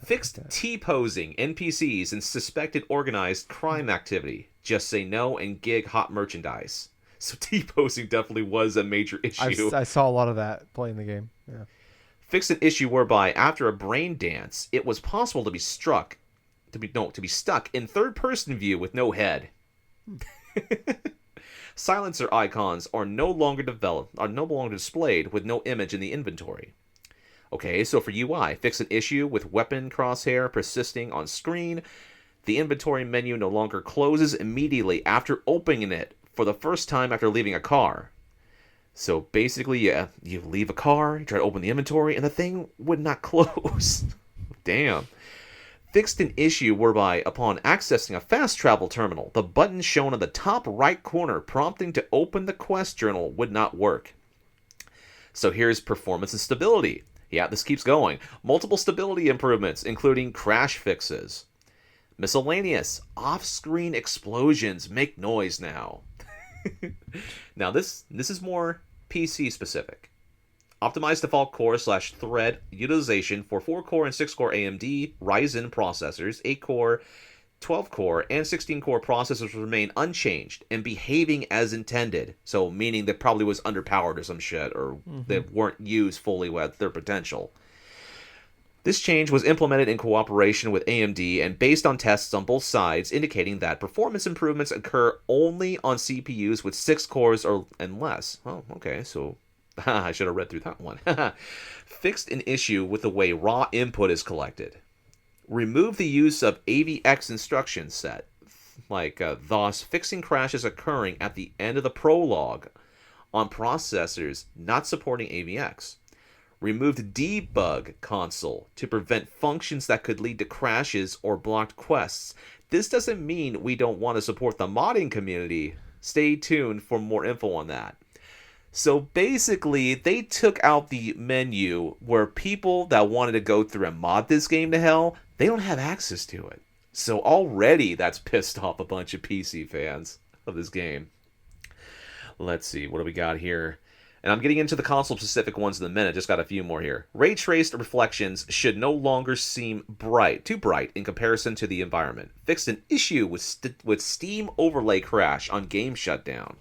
Fixed T-posing NPCs and suspected organized crime activity. Just say no and gig hot merchandise. So T-posing definitely was a major issue. I saw a lot of that playing the game. Yeah. Fixed an issue whereby after a brain dance, it was possible to be stuck in third-person view with no head. Silencer icons are no longer displayed with no image in the inventory. Okay, so for UI, fix an issue with weapon crosshair persisting on screen. The inventory menu no longer closes immediately after opening it for the first time after leaving a car. So basically, you leave a car, you try to open the inventory, and the thing would not close. Damn. Fixed an issue whereby, upon accessing a fast travel terminal, the button shown on the top right corner prompting to open the quest journal would not work. So here's performance and stability. Yeah, this keeps going. Multiple stability improvements, including crash fixes. Miscellaneous, off-screen explosions make noise now. Now, this is more PC specific. Optimized default core/thread utilization for 4-core and 6-core AMD Ryzen processors, 8-core, 12-core, and 16-core processors remain unchanged and behaving as intended. So, meaning that probably was underpowered or some shit, or that weren't used fully with their potential. This change was implemented in cooperation with AMD and based on tests on both sides, indicating that performance improvements occur only on CPUs with 6 cores and less. Oh, okay, so I should have read through that one. Fixed an issue with the way raw input is collected. Remove the use of AVX instruction set, thus fixing crashes occurring at the end of the prologue on processors not supporting AVX. Removed debug console to prevent functions that could lead to crashes or blocked quests. This doesn't mean we don't want to support the modding community. Stay tuned for more info on that. So basically, they took out the menu where people that wanted to go through and mod this game to hell, they don't have access to it. So already that's pissed off a bunch of PC fans of this game. Let's see, what do we got here? And I'm getting into the console-specific ones in a minute. Just got a few more here. Ray-traced reflections should no longer seem too bright in comparison to the environment. Fixed an issue with Steam overlay crash on game shutdown.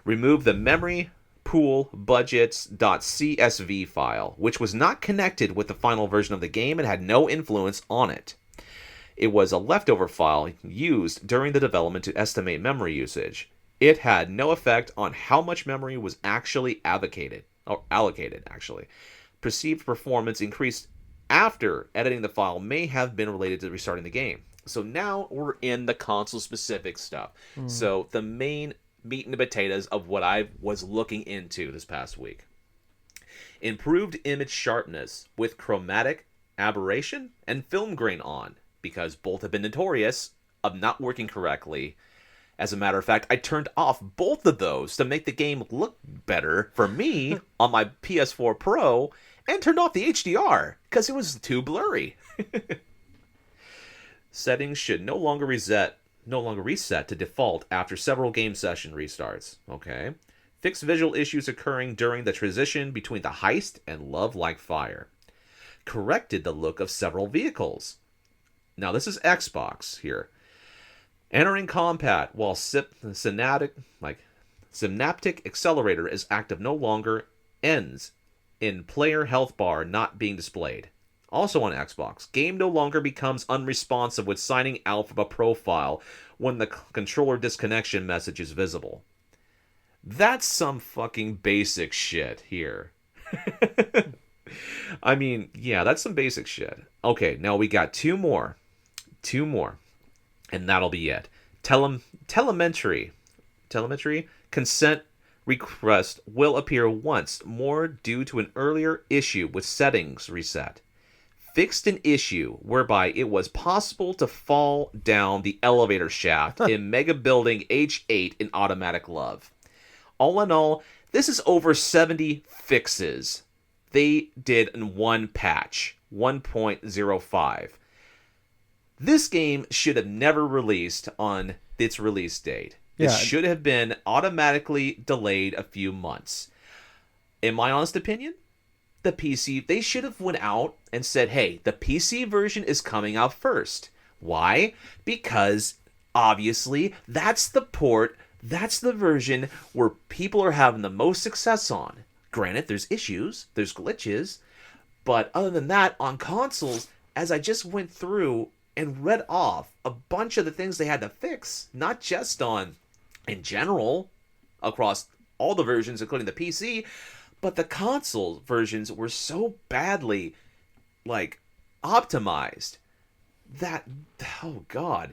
Remove the memory pool budgets.csv file, which was not connected with the final version of the game and had no influence on it. It was a leftover file used during the development to estimate memory usage. It had no effect on how much memory was actually allocated. Perceived performance increased after editing the file may have been related to restarting the game. So now we're in the console-specific stuff. So the main meat and the potatoes of what I was looking into this past week. Improved image sharpness with chromatic aberration and film grain on, because both have been notorious of not working correctly. As a matter of fact, I turned off both of those to make the game look better for me on my PS4 Pro and turned off the HDR because it was too blurry. Settings should no longer reset to default after several game session restarts. Okay. Fix visual issues occurring during the transition between the heist and Love Like Fire. Corrected the look of several vehicles. Now this is Xbox here. Entering combat while synaptic accelerator is active no longer ends in player health bar not being displayed. Also on Xbox, game no longer becomes unresponsive with signing out from a profile when the controller disconnection message is visible. That's some fucking basic shit here. I mean, yeah, that's some basic shit. Okay, now we got two more. And that'll be it. Telemetry, consent request will appear once more due to an earlier issue with settings reset. Fixed an issue whereby it was possible to fall down the elevator shaft in Mega Building H8 in Automatic Love. All in all, this is over 70 fixes they did in one patch, 1.05. This game should have never released on its release date. It should have been automatically delayed a few months. In my honest opinion, the PC, they should have went out and said, hey, the PC version is coming out first. Why? Because, obviously, that's the port, that's the version where people are having the most success on. Granted, there's issues, there's glitches, but other than that, on consoles, as I just went through and read off a bunch of the things they had to fix, not just on, in general, across all the versions, including the PC, but the console versions were so badly, optimized that, oh god,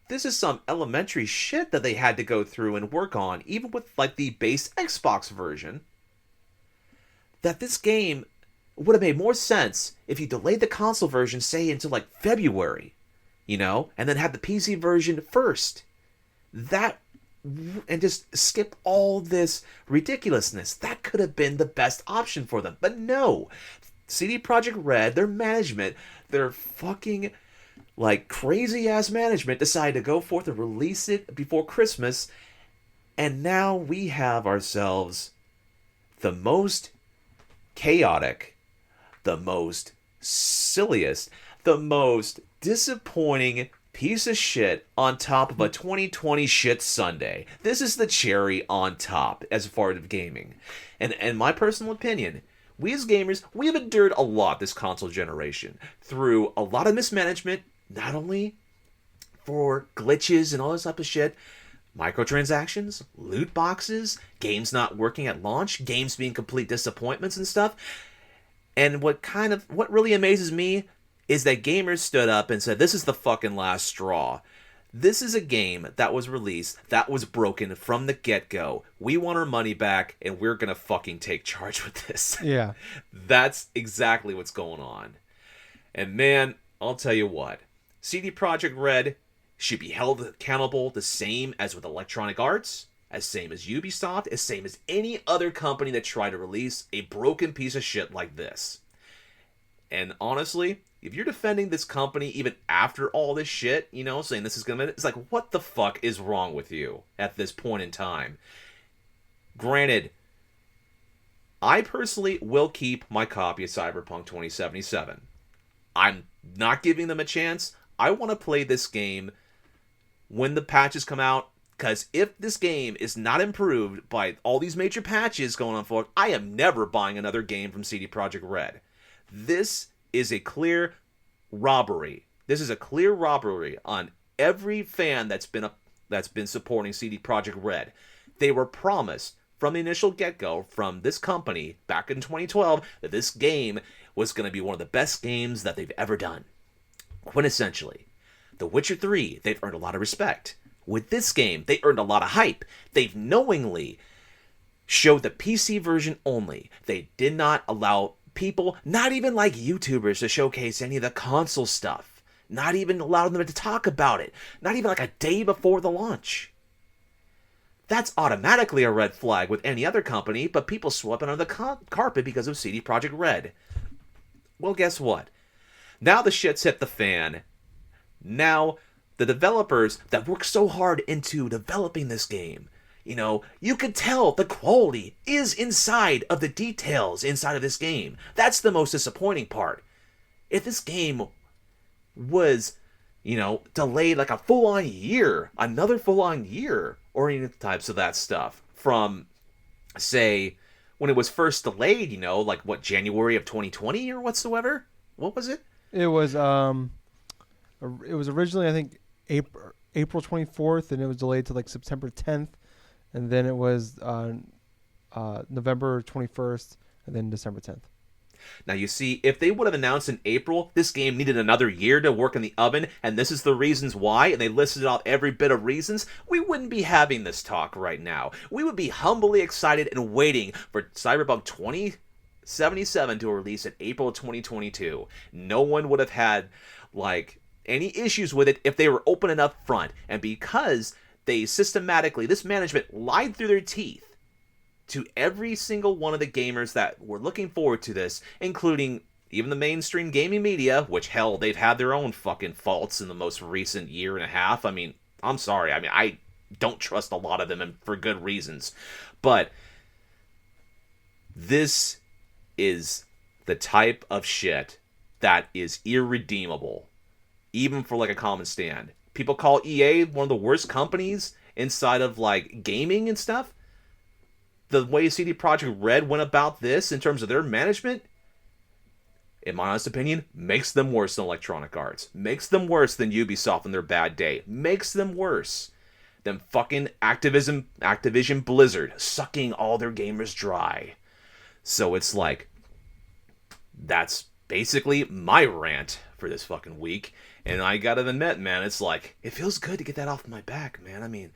this is some elementary shit that they had to go through and work on, even with, the base Xbox version, that this game would have made more sense if you delayed the console version, say, until, February, and then had the PC version first. And just skip all this ridiculousness. That could have been the best option for them. But no. CD Projekt Red, their management, their fucking, crazy-ass management decided to go forth and release it before Christmas. And now we have ourselves the most chaotic, the most silliest, the most disappointing piece of shit on top of a 2020 shit Sunday. This is the cherry on top as far as gaming. And in my personal opinion, we as gamers, we have endured a lot this console generation through a lot of mismanagement, not only for glitches and all this type of shit, microtransactions, loot boxes, games not working at launch, games being complete disappointments and stuff. And what really amazes me is that gamers stood up and said, this is the fucking last straw. This is a game that was released, that was broken from the get-go. We want our money back, and we're gonna fucking take charge with this. Yeah. That's exactly what's going on. And man, I'll tell you what. CD Projekt Red should be held accountable the same as with Electronic Arts, as same as Ubisoft, as same as any other company that tried to release a broken piece of shit like this. And honestly, if you're defending this company even after all this shit, saying this is gonna, it's what the fuck is wrong with you at this point in time? Granted, I personally will keep my copy of CyberPunk 2077. I'm not giving them a chance. I want to play this game when the patches come out, because if this game is not improved by all these major patches going on forward, I am never buying another game from CD Projekt Red. This is a clear robbery. This is a clear robbery on every fan that's been supporting CD Projekt Red. They were promised from the initial get-go from this company back in 2012 that this game was going to be one of the best games that they've ever done. Quintessentially, The Witcher 3, they've earned a lot of respect. With this game, they earned a lot of hype. They've knowingly showed the PC version only. They did not allow people, not even YouTubers, to showcase any of the console stuff. Not even allow them to talk about it. Not even a day before the launch. That's automatically a red flag with any other company, but people swept it under the carpet because of CD Projekt Red. Well, guess what? Now the shit's hit the fan. Now, the developers that worked so hard into developing this game, you could tell the quality is inside of the details inside of this game. That's the most disappointing part. If this game was, delayed a full-on year, another full-on year, or any types of that stuff, from, say, when it was first delayed, January of 2020 or whatsoever? What was it? It was originally, I think, April 24th, and it was delayed to September 10th. And then it was November 21st, and then December 10th. Now, you see, if they would have announced in April this game needed another year to work in the oven, and this is the reasons why, and they listed out every bit of reasons, we wouldn't be having this talk right now. We would be humbly excited and waiting for Cyberpunk 2077 to release in April of 2022. No one would have had, like, any issues with it if they were open and up front. And because they systematically, this management lied through their teeth to every single one of the gamers that were looking forward to this, including even the mainstream gaming media, which, hell, they've had their own fucking faults in the most recent year and a half. I mean, I'm sorry. I mean, I don't trust a lot of them, and for good reasons. But this is the type of shit that is irredeemable, even for, like, a common stand. People call EA one of the worst companies inside of, like, gaming and stuff. The way CD Projekt Red went about this in terms of their management, in my honest opinion, makes them worse than Electronic Arts. Makes them worse than Ubisoft in their bad day. Makes them worse than fucking Activision Blizzard sucking all their gamers dry. So it's like, that's basically my rant for this fucking week. And I gotta admit, man, it's like, it feels good to get that off my back, man. I mean,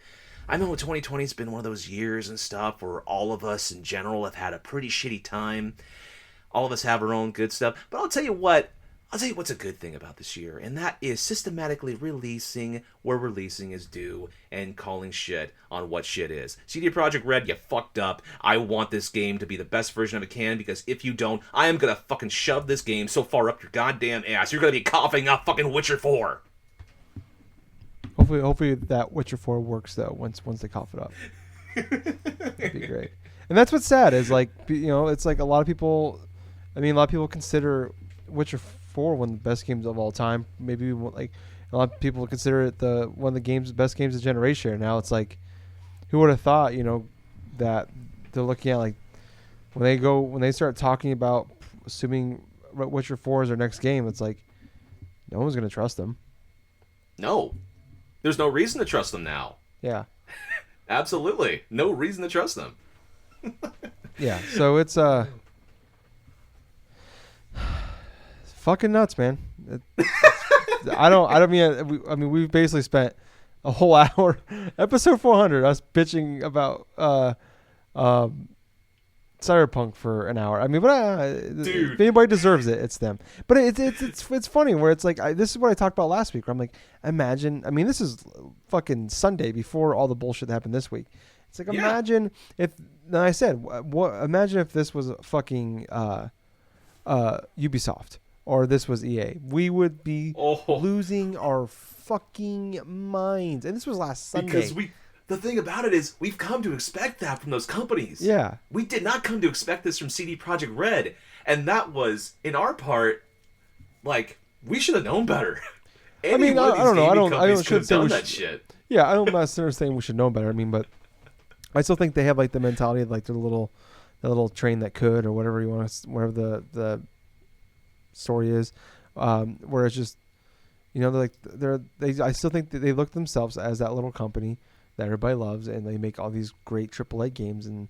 I know 2020's been one of those years and stuff where all of us in general have had a pretty shitty time. All of us have our own good stuff. But I'll tell you what's a good thing about this year, and that is systematically releasing where releasing is due and calling shit on what shit is. CD Projekt Red, you fucked up. I want this game to be the best version of it can, because if you don't, I am gonna fucking shove this game so far up your goddamn ass, you're gonna be coughing up fucking Witcher 4. Hopefully that Witcher 4 works though. Once they cough it up, that'd be great. And that's what's sad is, like, you know, it's like a lot of people consider Witcher 4 one of the best games of all time. Maybe like a lot of people consider it one of the best games of the generation. And now it's like, who would have thought, you know, that they're looking at, like, when they start talking about assuming Witcher 4 is their next game, it's like no one's gonna trust them. No. There's no reason to trust them now. Yeah. Absolutely. No reason to trust them. Yeah. So it's fucking nuts, man. I mean, we've basically spent a whole hour, episode 400, us bitching about Cyberpunk for an hour. I mean, but if anybody deserves it, it's them. But it's funny where it's like, this is what I talked about last week. Where I'm like, imagine. I mean, this is fucking Sunday before all the bullshit that happened this week. It's like, imagine if. And I said, imagine if this was fucking Ubisoft or this was EA. We would be losing our fucking minds. And this was last Sunday. Because the thing about it is, we've come to expect that from those companies. Yeah. We did not come to expect this from CD Projekt Red. And that was, in our part, like, we should have known better. I mean, I don't know. I shouldn't say that shit. Yeah, I'm not saying we should know better. I mean, but I still think they have, like, the mentality of, like, the little train that could, or whatever you want to, whatever the story is, where it's just, you know, I still think that they look at themselves as that little company that everybody loves, and they make all these great AAA games, and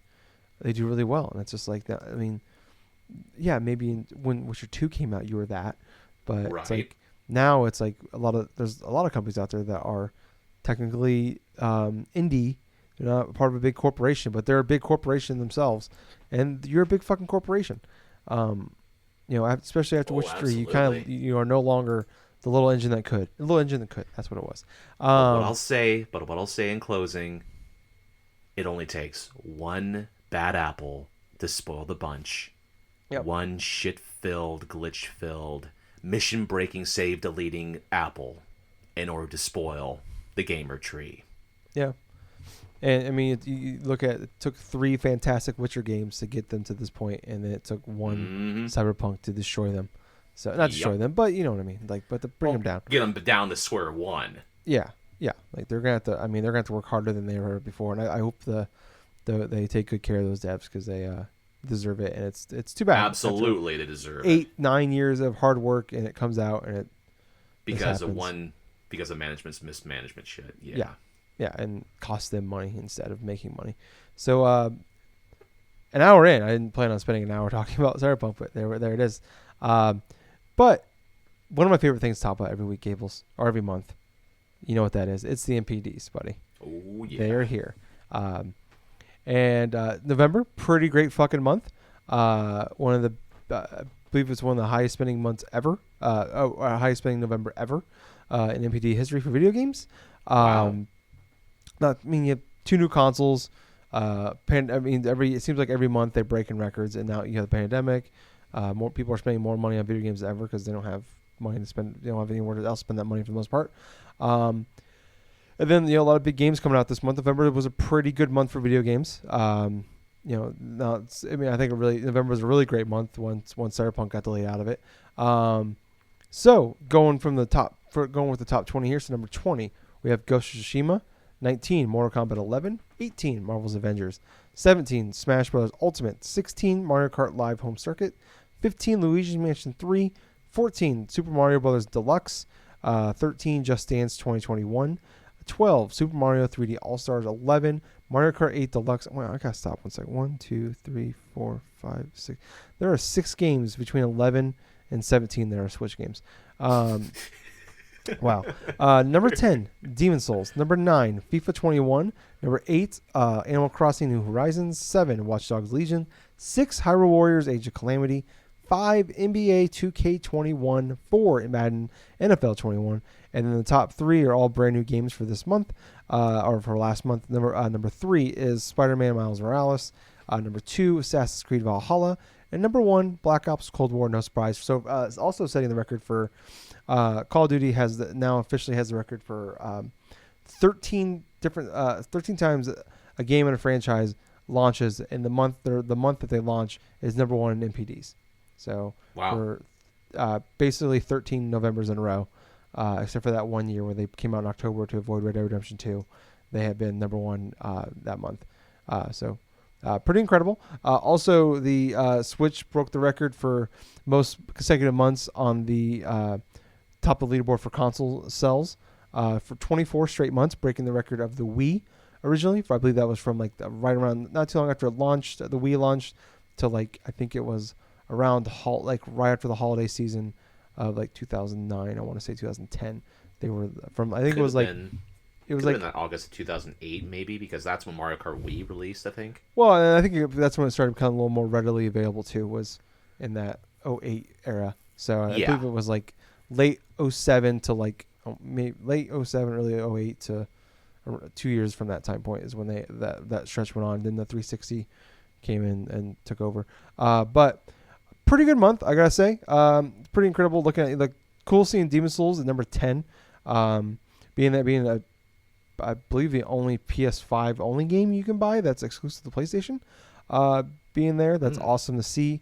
they do really well. And it's just like that. I mean, yeah, maybe when Witcher 2 came out, you were that, but It's like now it's like there's a lot of companies out there that are technically indie. They're not part of a big corporation, but they're a big corporation themselves, and you're a big fucking corporation. You know, especially after Witcher 3, you are no longer the little engine that could. The little engine that could. That's what it was. What I'll say in closing, it only takes one bad apple to spoil the bunch. Yep. One shit-filled, glitch-filled, mission-breaking, save-deleting apple in order to spoil the gamer tree. Yeah. And I mean, you look at it took 3 fantastic Witcher games to get them to this point, and then it took one Cyberpunk to destroy them. So not destroy them, but you know what I mean. Like, but to bring them down, get them down to square one. Yeah. Like they're gonna have to. I mean, they're gonna have to work harder than they were before, and I hope they take good care of those devs, because they deserve it, and it's too bad. Absolutely, they deserve 8-9 years of hard work, and it comes out, and it because of management's mismanagement shit. Yeah. Yeah, and cost them money instead of making money. So an hour in. I didn't plan on spending an hour talking about Cyberpunk, but there it is. But one of my favorite things to talk about every week, Gables, or every month, you know what that is. It's the NPDs, buddy. Oh, yeah. They're here. And November, pretty great fucking month. One of the, I believe it's one of the highest spending months ever. Highest spending November ever in NPD history for video games. Wow. You have 2 new consoles. It seems like every month they're breaking records, and now you have the pandemic. More people are spending more money on video games than ever because they don't have money to spend. They don't have anywhere else to spend that money for the most part. And then a lot of big games coming out this month. November was a pretty good month for video games. I think November was a really great month once Cyberpunk got delayed out of it. So going with the top 20 here. So number 20, we have Ghost of Tsushima. 19, Mortal Kombat 11. 18, Marvel's Avengers. 17, Smash Bros. Ultimate. 16, Mario Kart Live Home Circuit. 15, Luigi's Mansion 3. 14, Super Mario Bros. Deluxe. 13, Just Dance 2021. 12, Super Mario 3D All-Stars. 11, Mario Kart 8 Deluxe. Well, I gotta stop one second. 1, 2, 3, 4, 5, 6. There are 6 games between 11 and 17 that are Switch games. Wow. Number 10, Demon Souls. Number 9, FIFA 21. Number 8, Animal Crossing New Horizons. 7, Watch Dogs Legion. 6, Hyrule Warriors Age of Calamity. 5, NBA 2K21. 4, Madden NFL 21. And then the top 3 are all brand new games for this month, or for last month. Number 3 is Spider-Man Miles Morales. Number 2, Assassin's Creed Valhalla. And number 1, Black Ops Cold War. No surprise. So it's also setting the record for Call of Duty now officially has the record for 13 times a game in a franchise launches, and the month that they launch is number 1 in NPDs. So wow. For basically 13 Novembers in a row, except for that one year where they came out in October to avoid Red Dead Redemption 2, they have been number 1 that month. So pretty incredible. Also, the Switch broke the record for most consecutive months on the top of the leaderboard for console sales for 24 straight months, breaking the record of the Wii originally. I believe that was from right around not too long after it launched, the Wii launched, to I think it was around right after the holiday season of 2009. I want to say 2010. They were from. I think it was that August of 2008 maybe, because that's when Mario Kart Wii released, I think. Well, and I think that's when it started becoming a little more readily available too, was in that 08 era. So I believe it was late 07 to maybe late 07, early 08 to 2 years from that time point is when that stretch went on. Then the 360 came in and took over. But pretty good month, I gotta say. Pretty incredible looking at cool seeing Demon Souls at number 10. Being I believe the only PS5 only game you can buy that's exclusive to PlayStation. Being there, that's awesome to see.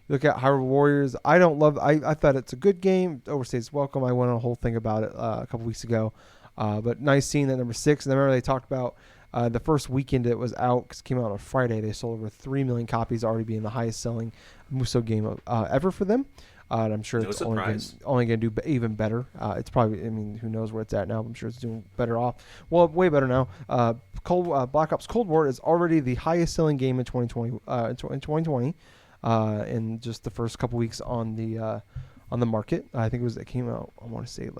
Look at Hyrule Warriors. I thought it's a good game. Overstays welcome. I went on a whole thing about it a couple weeks ago. But nice seeing that number 6. And I remember they talked about the first weekend it was out, because it came out on Friday. They sold over 3 million copies, already being the highest selling Muso game ever for them. And I'm sure it's only going to do even better. It's probably, who knows where it's at now. I'm sure it's doing better off. Well, way better now. Black Ops Cold War is already the highest selling game in 2020. In just the first couple weeks on the market. I think it came out, I want to say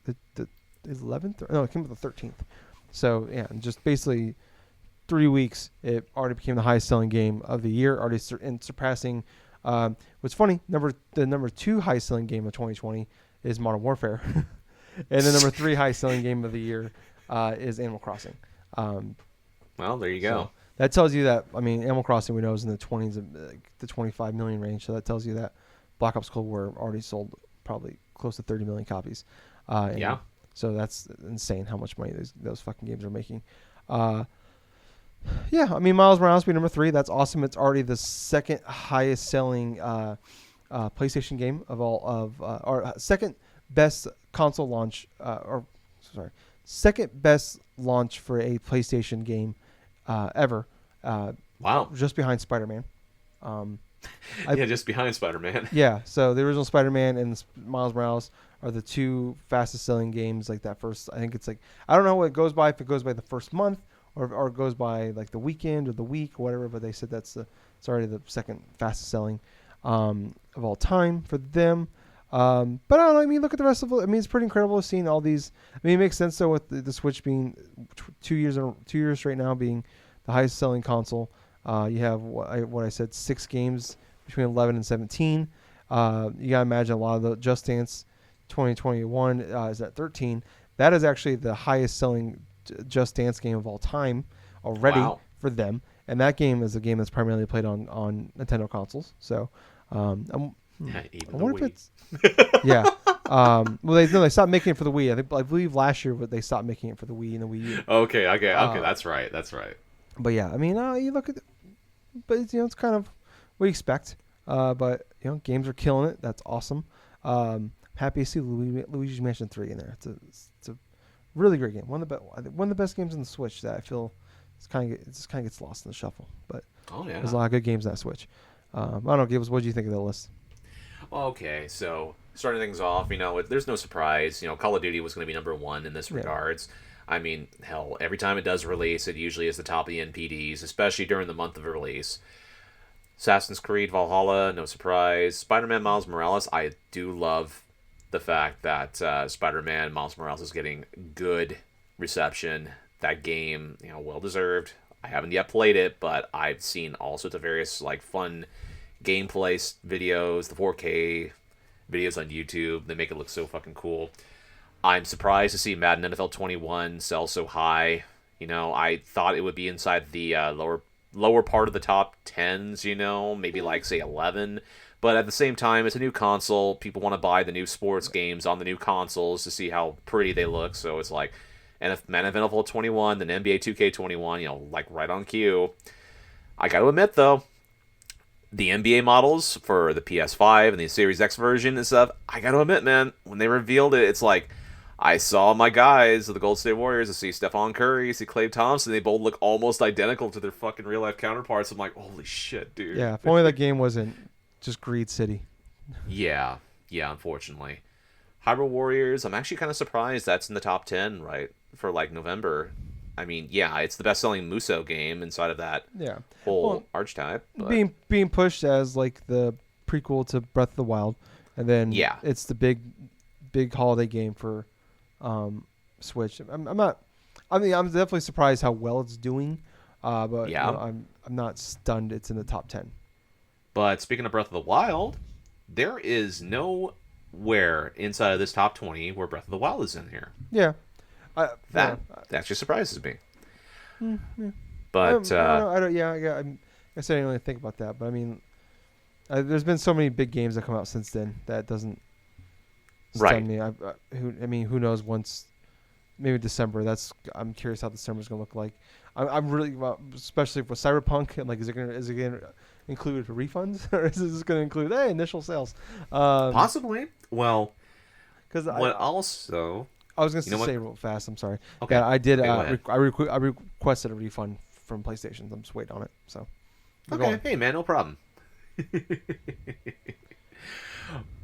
the 11th. No, it came out the 13th. So yeah, just basically 3 weeks, it already became the highest selling game of the year, already surpassing. What's funny, the number 2 highest selling game of 2020 is Modern Warfare, and the number 3 highest selling game of the year is Animal Crossing. Well, there you go. So that tells you that, Animal Crossing we know is in the 20s, the 25 million range. So that tells you that Black Ops Cold War already sold probably close to 30 million copies. So that's insane how much money those fucking games are making. Miles Morales being number 3. That's awesome. It's already the second highest selling PlayStation game of all or second best console launch, second best launch for a PlayStation game ever. Wow. Just behind Spider-Man. Just behind Spider-Man. Yeah, so the original Spider-Man and Miles Morales are the 2 fastest selling games. That first, I think it's I don't know what it goes by, if it goes by the first month or goes by like the weekend or the week or whatever. But they said it's already the second fastest selling of all time for them. But I don't know. I mean, look at the rest of it. I mean, it's pretty incredible seeing all these. I mean, it makes sense though with the Switch being 2 years straight now being the highest selling console. You have what I said, 6 games between 11 and 17. You gotta imagine a lot of the Just Dance 2021 is at 13. That is actually the highest selling Just Dance game of all time already for them. And that game is a game that's primarily played on Nintendo consoles. So I wonder if it's yeah. Well, they stopped making it for the Wii. I believe last year, but they stopped making it for the Wii and the Wii U. Okay. That's right. But yeah, I mean, you look at, but it's kind of what you expect. But games are killing it. That's awesome. Happy to see Luigi's Mansion 3 in there. It's a really great game. One of the best games on the Switch that I feel it just kind of gets lost in the shuffle. But there's a lot of good games on that Switch. I don't know, Gables, what do you think of the list? Okay, so starting things off, there's no surprise. Call of Duty was going to be number 1 in this regards. I mean, hell, every time it does release, it usually is the top of the NPDs, especially during the month of release. Assassin's Creed Valhalla, no surprise. Spider-Man Miles Morales, I do love the fact that Spider-Man Miles Morales is getting good reception. That game, well-deserved. I haven't yet played it, but I've seen all sorts of various, fun gameplay videos, the 4K videos on YouTube. They make it look so fucking cool. I'm surprised to see Madden NFL 21 sell so high. I thought it would be inside the lower part of the top 10s, maybe say 11. But at the same time, it's a new console. People want to buy the new sports games on the new consoles to see how pretty they look. So it's like Madden NFL 21, then NBA 2K21, right on cue. I got to admit, though, the NBA models for the PS5 and the Series X version and stuff, I got to admit, man, when they revealed it, it's like, I saw my guys, the Golden State Warriors, I see Stephon Curry, I see Klay Thompson, they both look almost identical to their fucking real-life counterparts. I'm like, holy shit, dude. Yeah, if only that game wasn't just Greed City. Yeah, unfortunately. Hyrule Warriors, I'm actually kind of surprised that's in the top 10, right, for, November. I mean, yeah, it's the best-selling Muso game inside of that whole archetype. But being pushed as, the prequel to Breath of the Wild, and then it's the big holiday game for Switch. I'm definitely surprised how well it's doing, but I'm not stunned it's in the top 10. But speaking of Breath of the Wild, there is nowhere inside of this top 20 where Breath of the Wild is in here. Yeah. That actually surprises me. Yeah. But I guess I didn't really think about that, but I mean, there's been so many big games that come out since then that doesn't stun me. Who knows? Once maybe December. I'm curious how December's gonna look like. I'm really, especially for CyberPunk, and is it gonna include refunds or is it going to include initial sales? Possibly. Well, because I was going to say real fast. I'm sorry. Okay. Yeah, I did. I requested a refund from PlayStation. I'm just waiting on it. So. Okay. Hey man, no problem.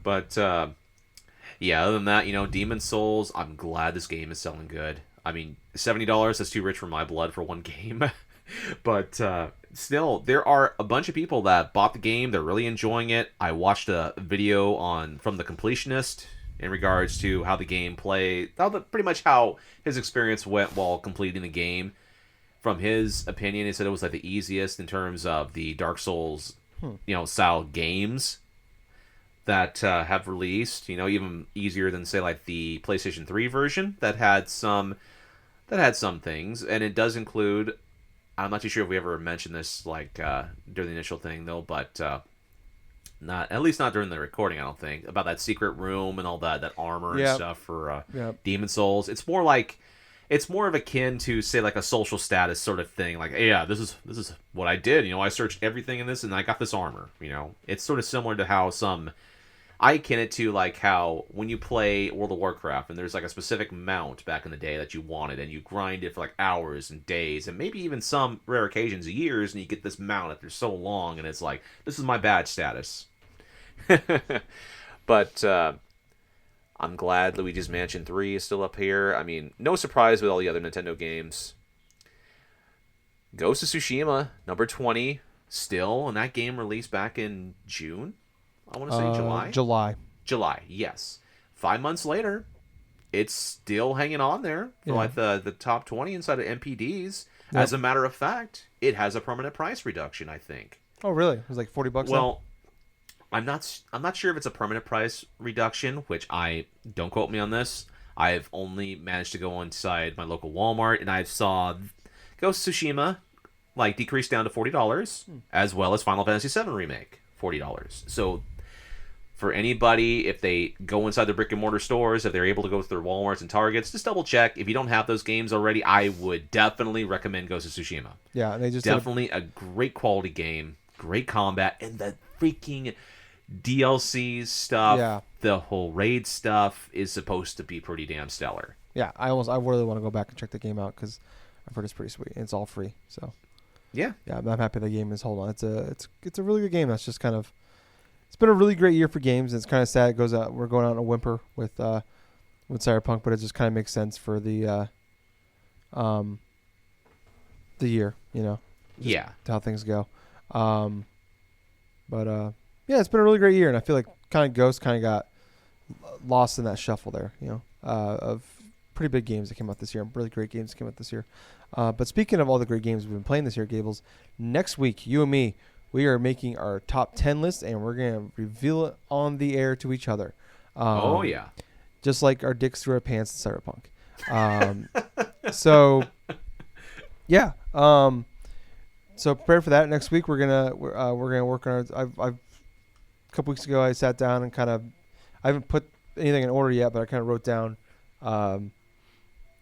But other than that, Demon's Souls. I'm glad this game is selling good. I mean, $70. That's too rich for my blood for one game. But still, there are a bunch of people that bought the game. They're really enjoying it. I watched a video from the completionist in regards to how the game played, pretty much how his experience went while completing the game. From his opinion, he said it was the easiest in terms of the Dark Souls, style games that have released. Even easier than say the PlayStation 3 version that had some things, and it does include. I'm not too sure if we ever mentioned this during the initial thing though, but not during the recording. I don't think about that secret room and all that armor and stuff for Demon Souls. It's more of akin to say a social status sort of thing. This is what I did. I searched everything in this and I got this armor. It's sort of similar to how I akin it to how when you play World of Warcraft and there's a specific mount back in the day that you wanted and you grind it for hours and days and maybe even some rare occasions years and you get this mount after so long and it's this is my badge status. But I'm glad Luigi's Mansion 3 is still up here. I mean, no surprise with all the other Nintendo games. Ghost of Tsushima, number 20, still, and that game released back in June? I want to say July? July, yes. 5 months later, it's still hanging on there for like the top 20 inside of MPDs. Yep. As a matter of fact, it has a permanent price reduction, I think. Oh, really? It was like $40 Well, I'm not sure if it's a permanent price reduction, which don't quote me on this. I've only managed to go inside my local Walmart, and I saw Ghost of Tsushima like decreased down to $40, as well as Final Fantasy VII Remake, $40. So for anybody, if they go inside the brick and mortar stores, if they're able to go through Walmarts and Targets, just double check. If you don't have those games already, I would definitely recommend Ghost of Tsushima. Yeah, they just definitely a great quality game, great combat, and the freaking DLC stuff, the whole raid stuff is supposed to be pretty damn stellar. Yeah, I really want to go back and check the game out because I've heard it's pretty sweet and it's all free. So yeah, I'm happy the game is holding on. It's a really good game. That's just kind of, it's been a really great year for games. It's kind of sad we're going out in a whimper with CyberPunk, but it just kind of makes sense for the year, how things go. Yeah, it's been a really great year, and I feel like kind of Ghost kind of got lost in that shuffle there, of pretty big games that came out this year, really great games that came out this year. But speaking of all the great games we've been playing this year, Gables, next week, you and me, we are making our top 10 list, and we're going to reveal it on the air to each other. Just like our dicks through our pants in CyberPunk. So prepare for that. Next week, we're gonna work on our. A couple weeks ago, I sat down and I haven't put anything in order yet, but I kind of wrote down, got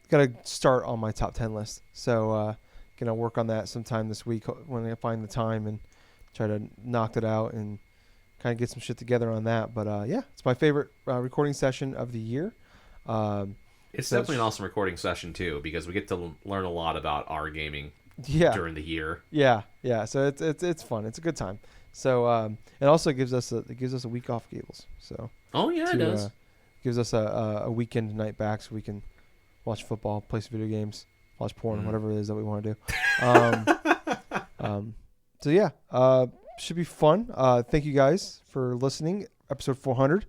to start on my top 10 list. So, gonna work on that sometime this week when I find the time and try to knock it out and kind of get some shit together on that. But it's my favorite recording session of the year. It's definitely an awesome recording session too, because we get to learn a lot about our gaming during the year. Yeah. So it's fun. It's a good time. So it also gives us a week off, Gables. So it does. Gives us a weekend night back, so we can watch football, play some video games, watch porn, whatever it is that we want to do. Should be fun. Thank you guys for listening. Episode 400.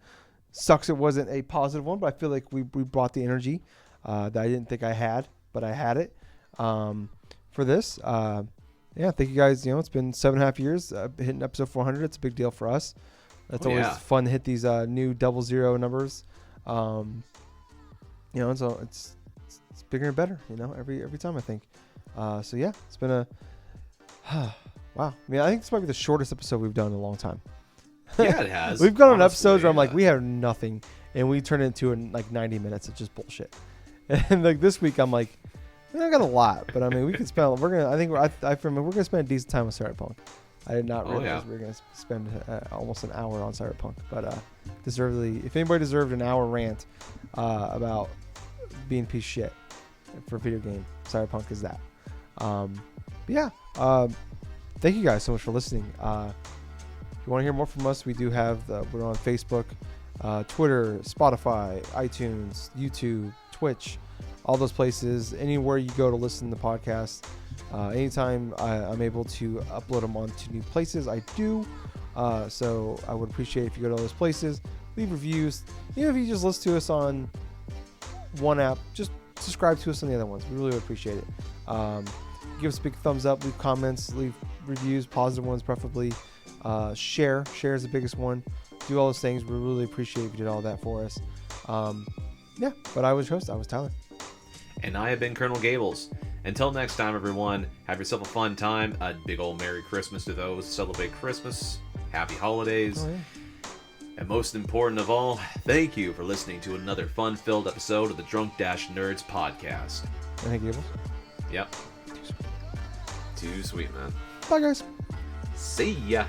Sucks it wasn't a positive one, but I feel like we brought the energy that I didn't think I had, but I had it for this. Thank you guys. It's been 7.5 years hitting episode 400. It's a big deal for us. It's always fun to hit these new 00 numbers. So it's bigger and better. Every time I think. It's been a wow. I mean, I think this might be the shortest episode we've done in a long time. Yeah, it has. We've gone on episodes where I'm like, we have nothing, and we turn it into 90 minutes of just bullshit. And like this week, I'm like, I got a lot, but I mean, we could spend. We're gonna spend a decent time with CyberPunk. I did not realize we were gonna spend almost an hour on CyberPunk, but deservedly, if anybody deserved an hour rant about being a piece of shit for a video game, CyberPunk is that. Thank you guys so much for listening. If you want to hear more from us, we do have we're on Facebook, Twitter, Spotify, iTunes, YouTube, Twitch. All those places, anywhere you go to listen to podcasts. Anytime I'm able to upload them onto new places, I do. So I would appreciate if you go to all those places, leave reviews. Even if you just listen to us on one app, just subscribe to us on the other ones. We really would appreciate it. Give us a big thumbs up, leave comments, leave reviews, positive ones preferably. Share is the biggest one. Do all those things. We really appreciate if you did all that for us. But I was your host. I was Tyler. And I have been Colonel Gables. Until next time, everyone, have yourself a fun time. A big old Merry Christmas to those who celebrate Christmas. Happy holidays. And most important of all, thank you for listening to another fun-filled episode of the Drunk Dash Nerds podcast. Thank you, Gables. Yep. Too sweet, man. Bye, guys. See ya.